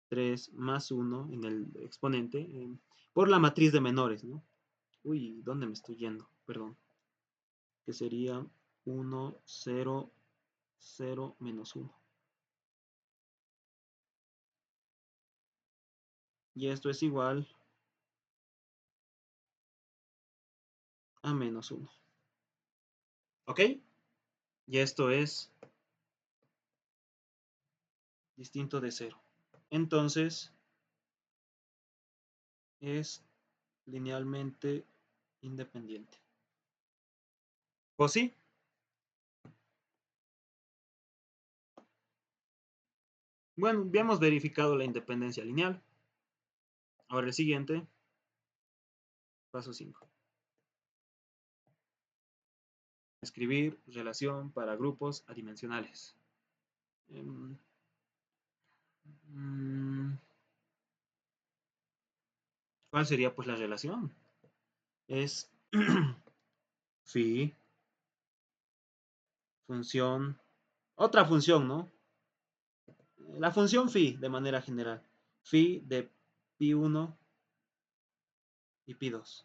3 más 1 en el exponente por la matriz de menores, ¿no? Uy, ¿dónde me estoy yendo? Perdón. Que sería 1, 0, 0, menos 1. Y esto es igual a menos 1. ¿Ok? Y esto es distinto de 0. Entonces, es linealmente independiente. ¿O sí? Bueno, ya hemos verificado la independencia lineal. Ahora el siguiente, paso 5. Escribir relación para grupos adimensionales. ¿Cuál sería pues la relación? Es phi, función, otra función, ¿no? La función phi de manera general. Phi de pi1 y pi2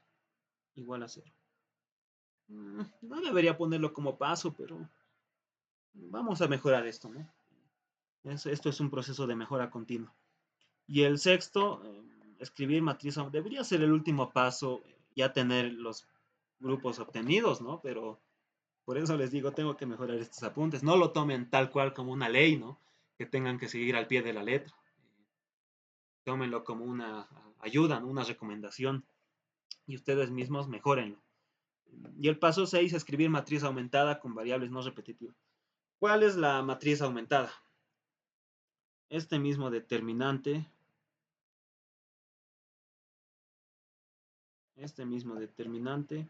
igual a 0. No debería ponerlo como paso, pero vamos a mejorar esto, ¿no? Esto es un proceso de mejora continua. Y el sexto, escribir matriz, debería ser el último paso, ya tener los grupos obtenidos, ¿no? Pero por eso les digo, tengo que mejorar estos apuntes. No lo tomen tal cual como una ley, ¿no? Que tengan que seguir al pie de la letra. Tómenlo como una ayuda, ¿no? Una recomendación. Y ustedes mismos mejórenlo. Y el paso 6, escribir matriz aumentada con variables no repetitivas. ¿Cuál es la matriz aumentada? Este mismo determinante. Este mismo determinante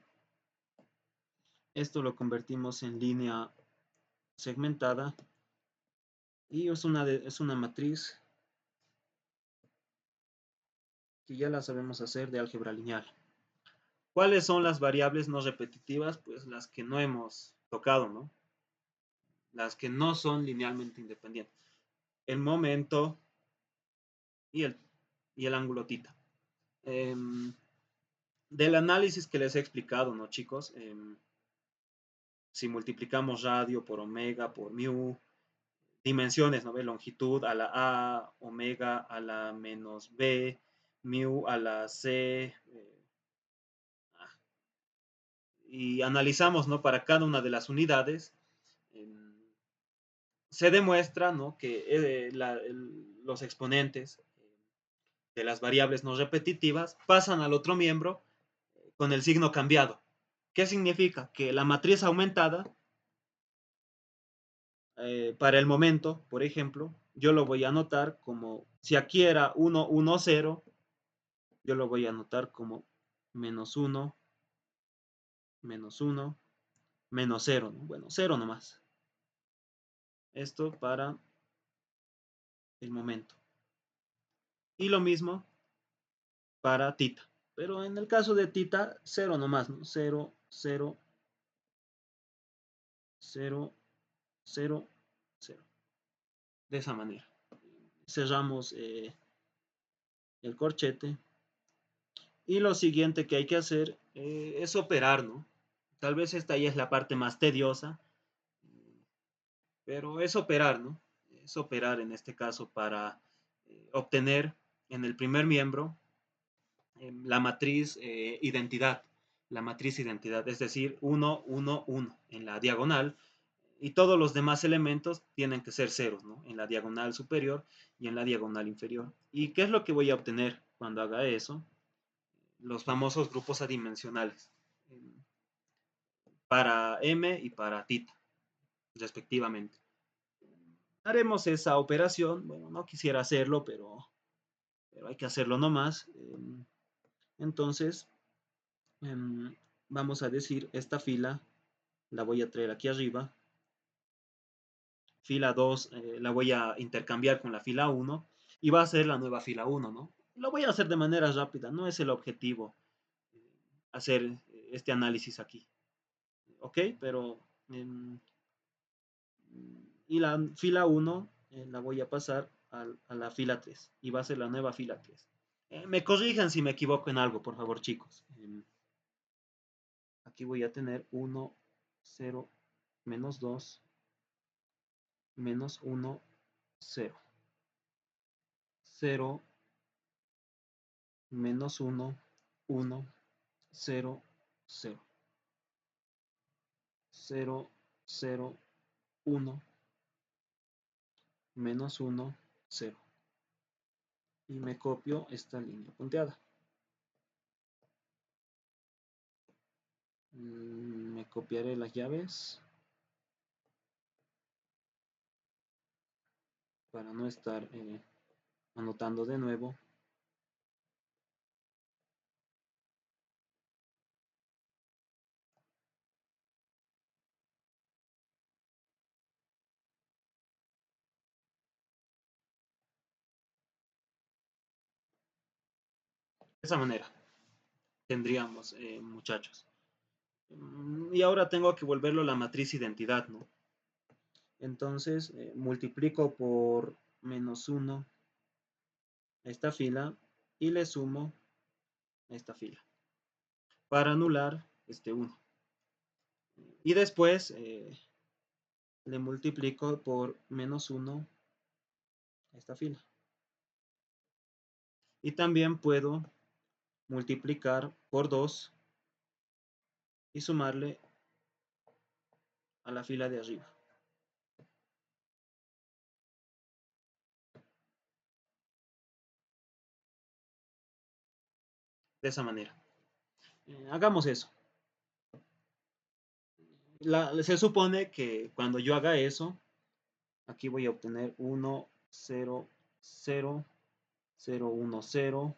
Esto lo convertimos en línea segmentada y es una matriz que ya la sabemos hacer de álgebra lineal. ¿Cuáles son las variables no repetitivas? Pues las que no hemos tocado, ¿no? Las que no son linealmente independientes. El momento y el ángulo tita. Del análisis que les he explicado, ¿no, chicos? Si multiplicamos radio por omega por mu, dimensiones, ¿no? Longitud a la a, omega a la menos b, mu a la c, y analizamos, ¿no? Para cada una de las unidades, se demuestra, ¿no? Que los exponentes de las variables no repetitivas pasan al otro miembro con el signo cambiado. ¿Qué significa? Que la matriz aumentada, para el momento, por ejemplo, yo lo voy a anotar como, si aquí era 1, 1, 0, yo lo voy a anotar como menos 1, menos 1, menos 0. ¿No? Bueno, 0 nomás. Esto para el momento. Y lo mismo para tita. Pero en el caso de tita, 0 nomás, ¿no? 0, 0, 0, 0, 0. De esa manera. Cerramos el corchete. Y lo siguiente que hay que hacer es operar, ¿no? Tal vez esta ya es la parte más tediosa, pero es operar, ¿no? Es operar en este caso para obtener en el primer miembro la matriz identidad. La matriz identidad, es decir, 1, 1, 1 en la diagonal, y todos los demás elementos tienen que ser ceros, ¿no? En la diagonal superior y en la diagonal inferior. ¿Y qué es lo que voy a obtener cuando haga eso? Los famosos grupos adimensionales para M y para tita, respectivamente. Haremos esa operación. Bueno, no quisiera hacerlo, pero hay que hacerlo nomás. Entonces, vamos a decir, esta fila la voy a traer aquí arriba. Fila 2 la voy a intercambiar con la fila 1 y va a ser la nueva fila 1, ¿no? Lo voy a hacer de manera rápida, no es el objetivo hacer este análisis aquí. ¿Ok? Pero y la fila 1 la voy a pasar a la fila 3 y va a ser la nueva fila 3. Me corrijan si me equivoco en algo, por favor, chicos. Aquí voy a tener 1, 0, menos 2, menos 1, 0. 0, menos 1, 1, 0, 0. 0, 0, 1, menos 1, 0. Y me copio esta línea punteada. Me copiaré las llaves para no estar anotando de nuevo. De esa manera tendríamos, muchachos. Y ahora tengo que volverlo la matriz identidad, ¿no? Entonces, multiplico por menos 1 esta fila y le sumo esta fila para anular este 1. Y después le multiplico por menos 1 esta fila. Y también puedo multiplicar por 2 y sumarle a la fila de arriba. De esa manera. Hagamos eso. Se supone que cuando yo haga eso, aquí voy a obtener 1, 0, 0, 0, 1, 0,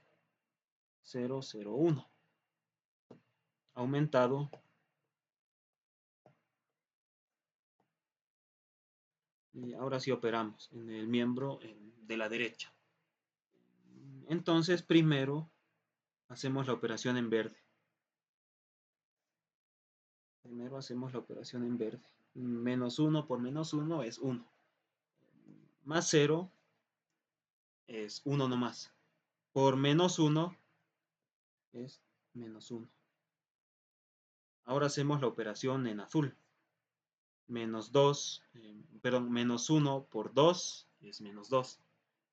0, 0, 1. Aumentado Y ahora sí operamos en el miembro de la derecha. Entonces, primero hacemos la operación en verde. Primero hacemos la operación en verde. Menos 1 por menos 1 es 1. Más 0 es 1 nomás. Por menos 1 es menos 1. Ahora hacemos la operación en azul. Menos 2, menos 1 por 2 es menos 2.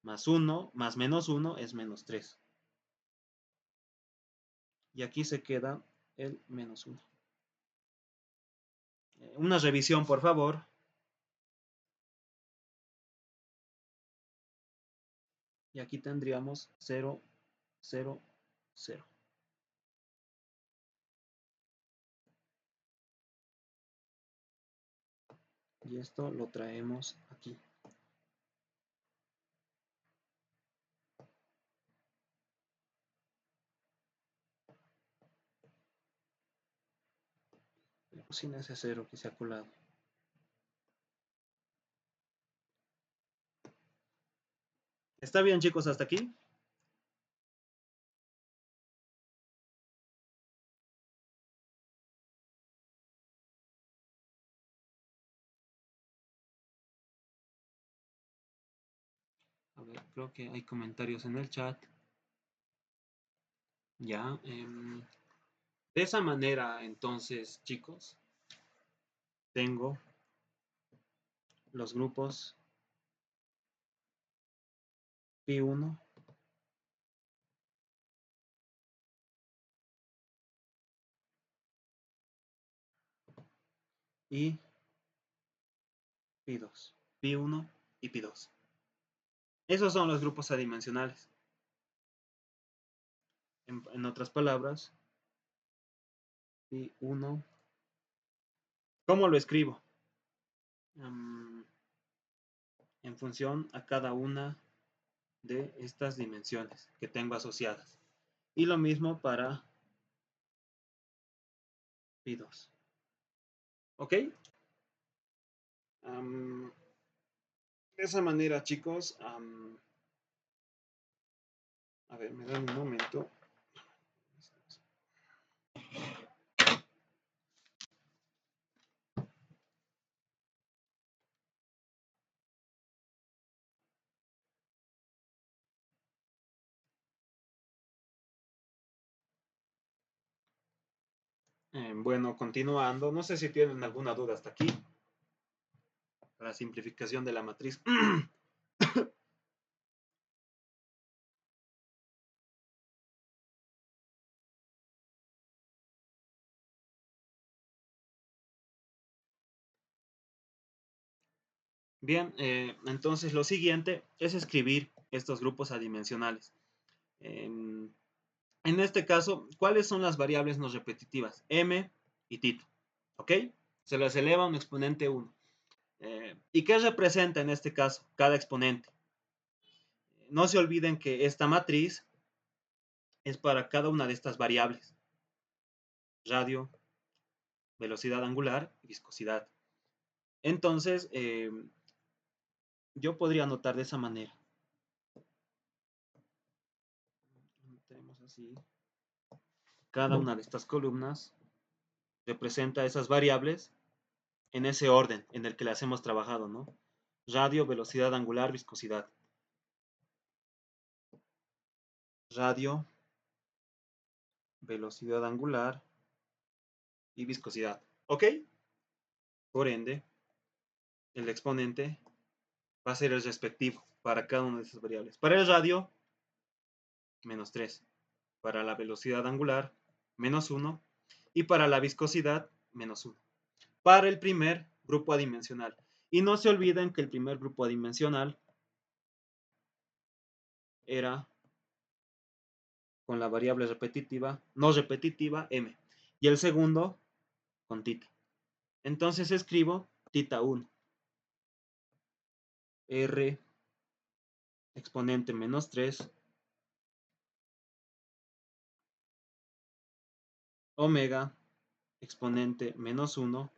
Más 1, más menos 1 es menos 3. Y aquí se queda el menos 1. Una revisión, por favor. Y aquí tendríamos 0, 0, 0. Y esto lo traemos aquí. Sin ese 0 que se ha colado. ¿Está bien, chicos, hasta aquí? A ver, creo que hay comentarios en el chat. Ya. De esa manera, entonces, chicos, tengo los grupos Pi1 y Pi2. Pi1 y Pi2. Esos son los grupos adimensionales. En otras palabras, Pi1. ¿Cómo lo escribo? En función a cada una de estas dimensiones que tengo asociadas. Y lo mismo para Pi2. ¿Ok? De esa manera, chicos, a ver, me dan un momento. Bueno, continuando, no sé si tienen alguna duda hasta aquí. La simplificación de la matriz. Bien, entonces lo siguiente es escribir estos grupos adimensionales. En este caso, ¿cuáles son las variables no repetitivas? M y θ. ¿Ok? Se les eleva un exponente 1. ¿Y qué representa en este caso cada exponente? No se olviden que esta matriz es para cada una de estas variables. Radio, velocidad angular y viscosidad. Entonces, yo podría anotar de esa manera. Tenemos así. Cada una de estas columnas representa esas variables en ese orden en el que las hemos trabajado, ¿no? Radio, velocidad angular, viscosidad. Radio, velocidad angular y viscosidad. ¿Ok? Por ende, el exponente va a ser el respectivo para cada una de esas variables. Para el radio, menos 3. Para la velocidad angular, menos 1. Y para la viscosidad, menos 1. Para el primer grupo adimensional. Y no se olviden que el primer grupo adimensional era con la variable repetitiva, no repetitiva, m. Y el segundo con θ. Entonces escribo θ1. R exponente menos 3 omega exponente menos 1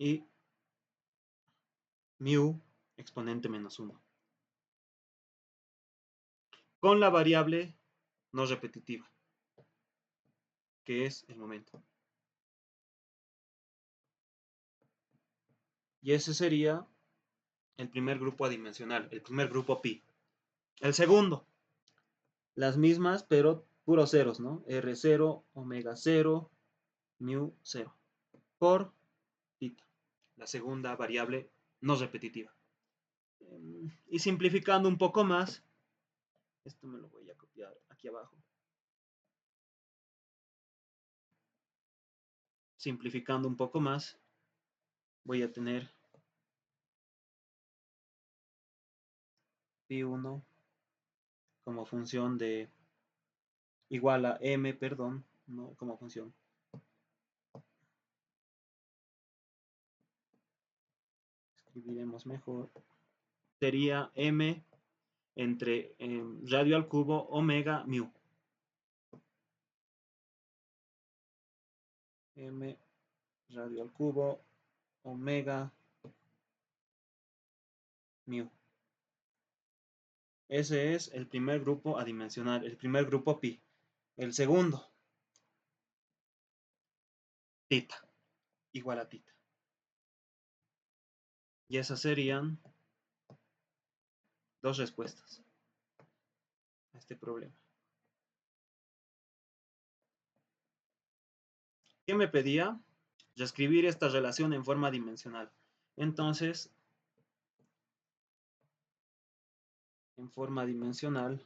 y mu exponente menos 1. Con la variable no repetitiva, que es el momento. Y ese sería el primer grupo adimensional, el primer grupo pi. El segundo, las mismas, pero puros ceros, ¿no? R0, omega 0, mu 0, por tita, la segunda variable no repetitiva. Y simplificando un poco más, esto me lo voy a copiar aquí abajo. Simplificando un poco más, voy a tener pi1 como función de igual a m, perdón, no como función. Escribiremos mejor. Sería m entre radio al cubo omega mu. M radio al cubo omega mu. Ese es el primer grupo adimensional, el primer grupo pi. El segundo, tita, igual a tita. Y esas serían dos respuestas a este problema. ¿Qué me pedía? Reescribir esta relación en forma dimensional. Entonces, en forma dimensional,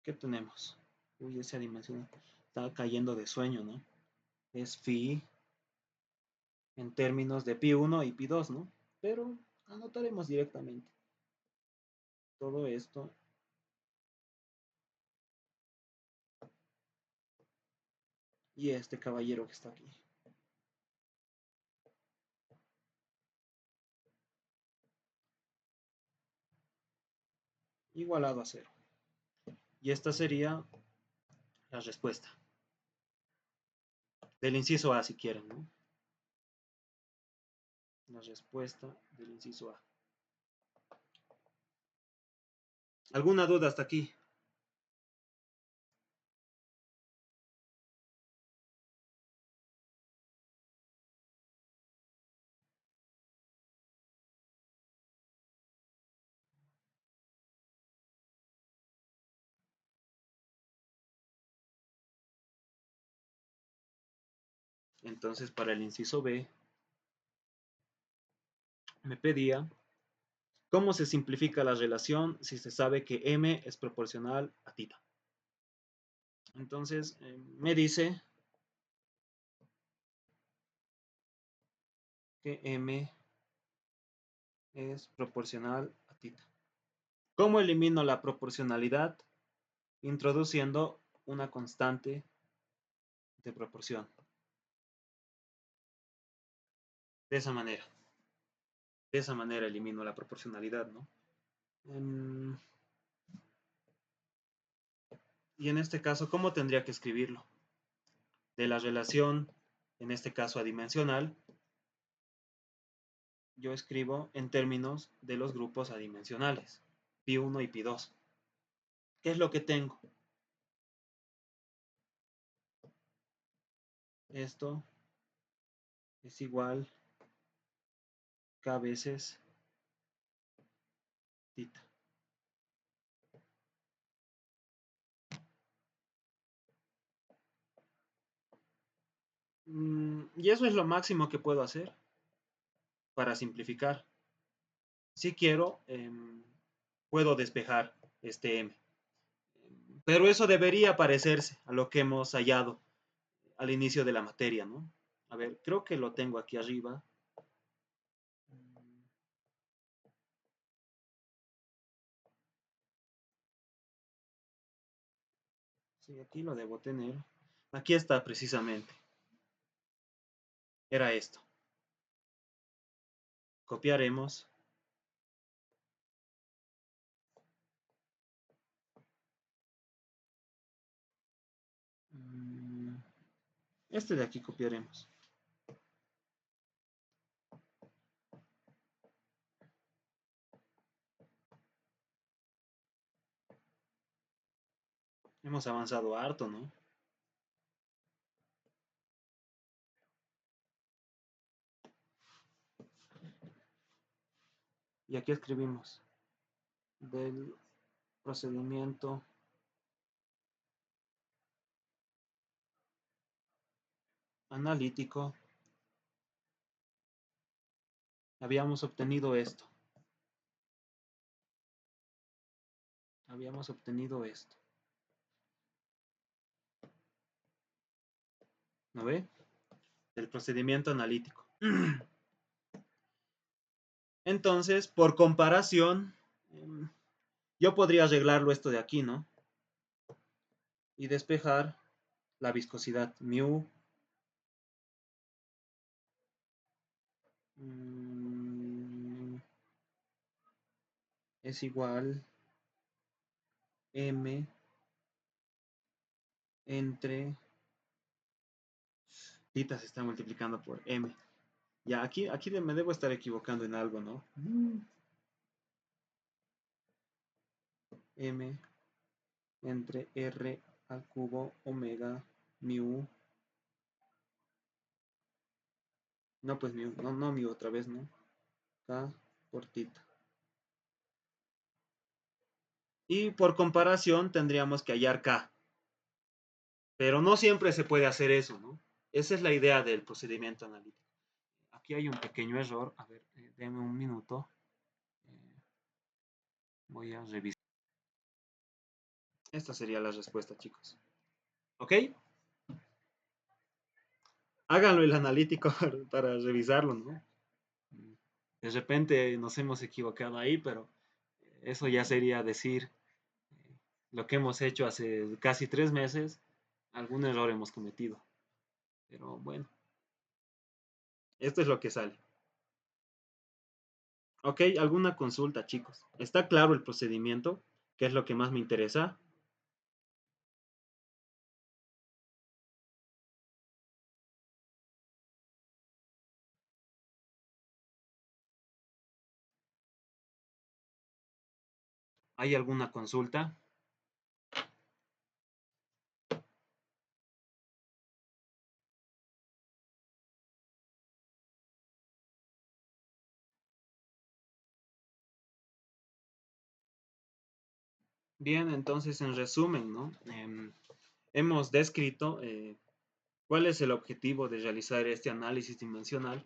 ¿qué tenemos? Uy, esa dimensión está cayendo de sueño, ¿no? Es phi en términos de pi1 y pi2, ¿no? Pero anotaremos directamente todo esto. Y este caballero que está aquí. Igualado a 0. Y esta sería la respuesta. Del inciso A, si quieren, ¿no? La respuesta del inciso A. ¿Alguna duda hasta aquí? Entonces, para el inciso B, me pedía cómo se simplifica la relación si se sabe que m es proporcional a tita. Entonces, me dice que m es proporcional a tita. ¿Cómo elimino la proporcionalidad? Introduciendo una constante de proporción. De esa manera. De esa manera elimino la proporcionalidad, ¿no? Y en este caso, ¿cómo tendría que escribirlo? De la relación, en este caso adimensional, yo escribo en términos de los grupos adimensionales, pi1 y pi2. ¿Qué es lo que tengo? Esto es igual k veces tita. Y eso es lo máximo que puedo hacer para simplificar. Si quiero, puedo despejar este m. Pero eso debería parecerse a lo que hemos hallado al inicio de la materia, ¿no? A ver, creo que lo tengo aquí arriba. Sí, aquí lo debo tener. Aquí está precisamente. Era esto. Copiaremos. Este de aquí copiaremos. Hemos avanzado harto, ¿no? Y aquí escribimos del procedimiento analítico. Habíamos obtenido esto. Habíamos obtenido esto. ¿No ve? Del procedimiento analítico. Entonces, por comparación, yo podría arreglarlo esto de aquí, ¿no? Y despejar la viscosidad. Mu es igual M entre tita se está multiplicando por M. Ya, aquí me debo estar equivocando en algo, ¿no? M entre R al cubo omega mu. No, pues mu, no mu otra vez, ¿no? K por tita. Y por comparación tendríamos que hallar K. Pero no siempre se puede hacer eso, ¿no? Esa es la idea del procedimiento analítico. Aquí hay un pequeño error. A ver, denme un minuto. Voy a revisar. Esta sería la respuesta, chicos. ¿Ok? Háganlo el analítico para revisarlo, ¿no? De repente nos hemos equivocado ahí, pero eso ya sería decir lo que hemos hecho hace casi 3 meses, algún error hemos cometido. Pero bueno, esto es lo que sale. Ok, alguna consulta, chicos. ¿Está claro el procedimiento? ¿Qué es lo que más me interesa? ¿Hay alguna consulta? Bien, entonces en resumen, ¿no? Hemos descrito cuál es el objetivo de realizar este análisis dimensional.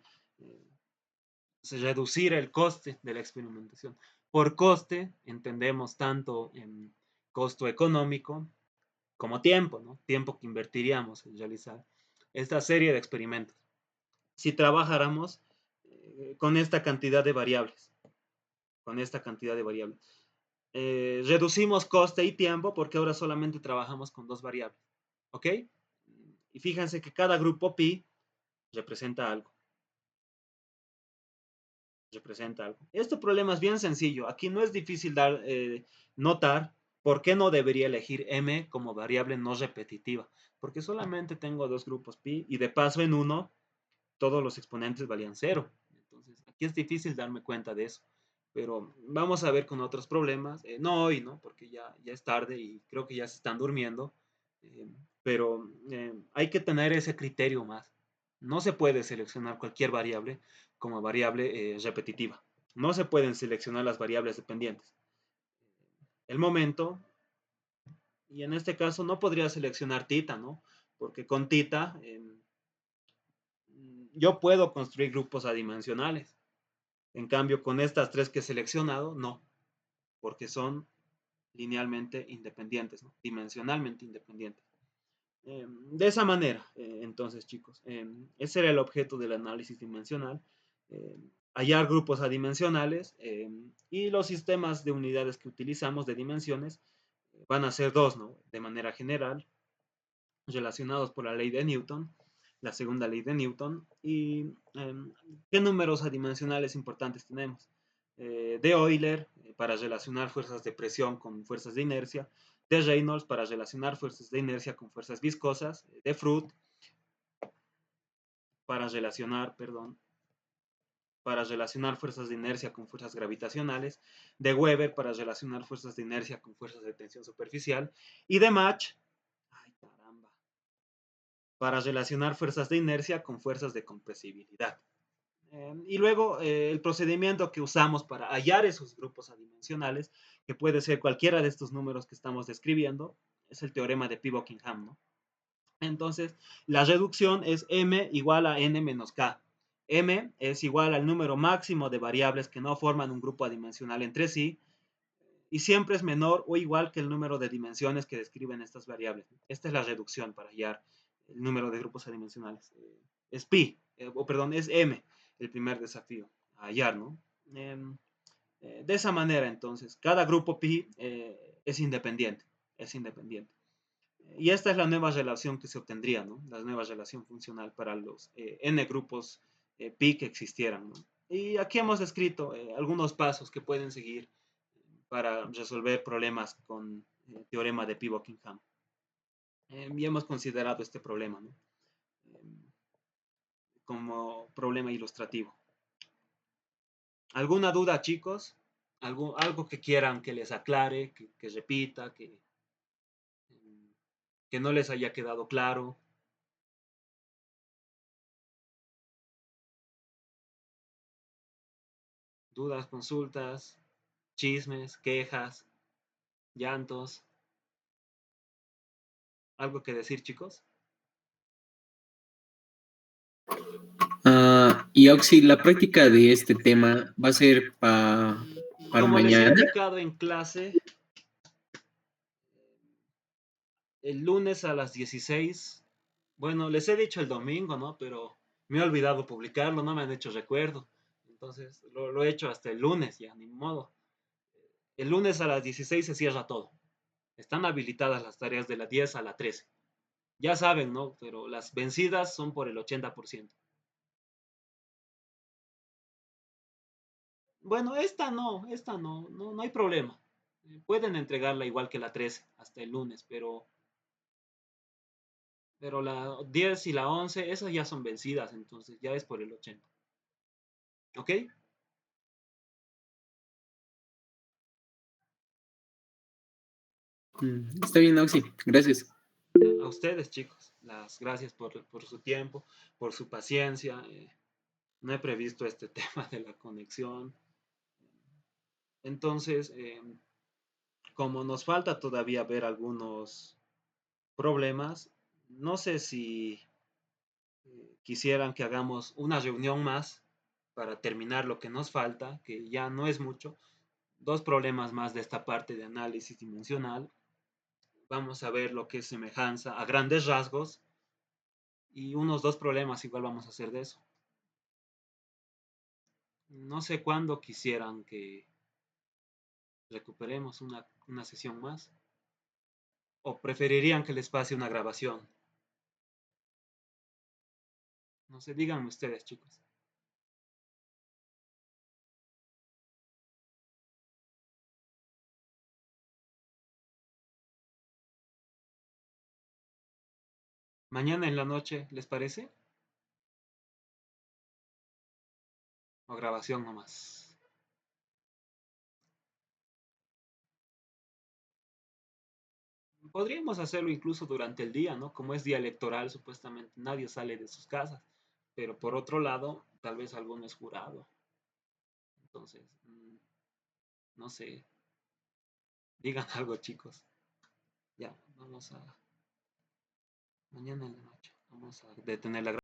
Reducir el coste de la experimentación. Por coste entendemos tanto en costo económico como tiempo, ¿no? Tiempo que invertiríamos en realizar esta serie de experimentos. Si trabajáramos con esta cantidad de variables, reducimos coste y tiempo porque ahora solamente trabajamos con dos variables, ¿ok? Y fíjense que cada grupo pi representa algo. Este problema es bien sencillo. Aquí no es difícil notar por qué no debería elegir m como variable no repetitiva. Porque solamente tengo dos grupos pi y de paso en uno todos los exponentes valían 0. Entonces aquí es difícil darme cuenta de eso. Pero vamos a ver con otros problemas. No hoy, ¿no? Porque ya es tarde y creo que ya se están durmiendo. Pero hay que tener ese criterio más. No se puede seleccionar cualquier variable como variable repetitiva. No se pueden seleccionar las variables dependientes. El momento, y en este caso no podría seleccionar tita, ¿no? Porque con tita yo puedo construir grupos adimensionales. En cambio, con estas tres que he seleccionado, no, porque son linealmente independientes, ¿no? Dimensionalmente independientes. De esa manera, entonces, chicos, ese era el objeto del análisis dimensional. Hallar grupos adimensionales y los sistemas de unidades que utilizamos de dimensiones van a ser dos, ¿no? De manera general, relacionados por la ley de Newton, la segunda ley de Newton, y qué números adimensionales importantes tenemos. De Euler, para relacionar fuerzas de presión con fuerzas de inercia, de Reynolds para relacionar fuerzas de inercia con fuerzas viscosas, de Fruit para relacionar, perdón, para relacionar fuerzas de inercia con fuerzas gravitacionales, de Weber para relacionar fuerzas de inercia con fuerzas de tensión superficial, y de Mach, ay caramba, para relacionar fuerzas de inercia con fuerzas de compresibilidad. Y luego el procedimiento que usamos para hallar esos grupos adimensionales, que puede ser cualquiera de estos números que estamos describiendo, es el teorema de Pi-Buckingham, ¿no? Entonces, la reducción es m igual a n menos k. M es igual al número máximo de variables que no forman un grupo adimensional entre sí, y siempre es menor o igual que el número de dimensiones que describen estas variables. Esta es la reducción para hallar el número de grupos adimensionales. Es pi, perdón, es m el primer desafío a hallar, ¿no? De esa manera, entonces, cada grupo pi es independiente, es independiente. Y esta es la nueva relación que se obtendría, ¿no? La nueva relación funcional para los n grupos pi que existieran, ¿no? Y aquí hemos descrito algunos pasos que pueden seguir para resolver problemas con el teorema de Pi-Buckingham. Y hemos considerado este problema, ¿no? Como problema ilustrativo. ¿Alguna duda, chicos? ¿Algo que quieran que les aclare, que repita, que no les haya quedado claro? ¿Dudas, consultas, chismes, quejas, llantos? ¿Algo que decir, chicos? Y Oxy, la práctica de este tema va a ser para Como les he mañana. indicado en clase, el lunes a las 16, bueno, les he dicho el domingo, ¿no? Pero me he olvidado publicarlo, no me han hecho recuerdo. Entonces, lo he hecho hasta el lunes, ya, ni modo. El lunes a las 16 se cierra todo. Están habilitadas las tareas de la 10 a la 13. Ya saben, ¿no? Pero las vencidas son por el 80%. Bueno, no hay problema. Pueden entregarla igual que la 13 hasta el lunes, pero la 10 y la 11, esas ya son vencidas, entonces ya es por el 80. ¿Ok? Está bien, Oxy. Gracias. A ustedes, chicos, las gracias por su tiempo, por su paciencia. No he previsto este tema de la conexión. Entonces, como nos falta todavía ver algunos problemas, no sé si quisieran que hagamos una reunión más para terminar lo que nos falta, que ya no es mucho. Dos problemas más de esta parte de análisis dimensional. Vamos a ver lo que es semejanza a grandes rasgos y unos dos problemas igual vamos a hacer de eso. No sé cuándo quisieran que recuperemos una sesión más o preferirían que les pase una grabación. No sé, díganme ustedes, chicos. Mañana en la noche, ¿les parece? O grabación nomás. Podríamos hacerlo incluso durante el día, ¿no? Como es día electoral, supuestamente nadie sale de sus casas. Pero por otro lado, tal vez alguno es jurado. Entonces, no sé. Digan algo, chicos. Ya, vamos a... Mañana en la noche. Vamos a detener la grabación.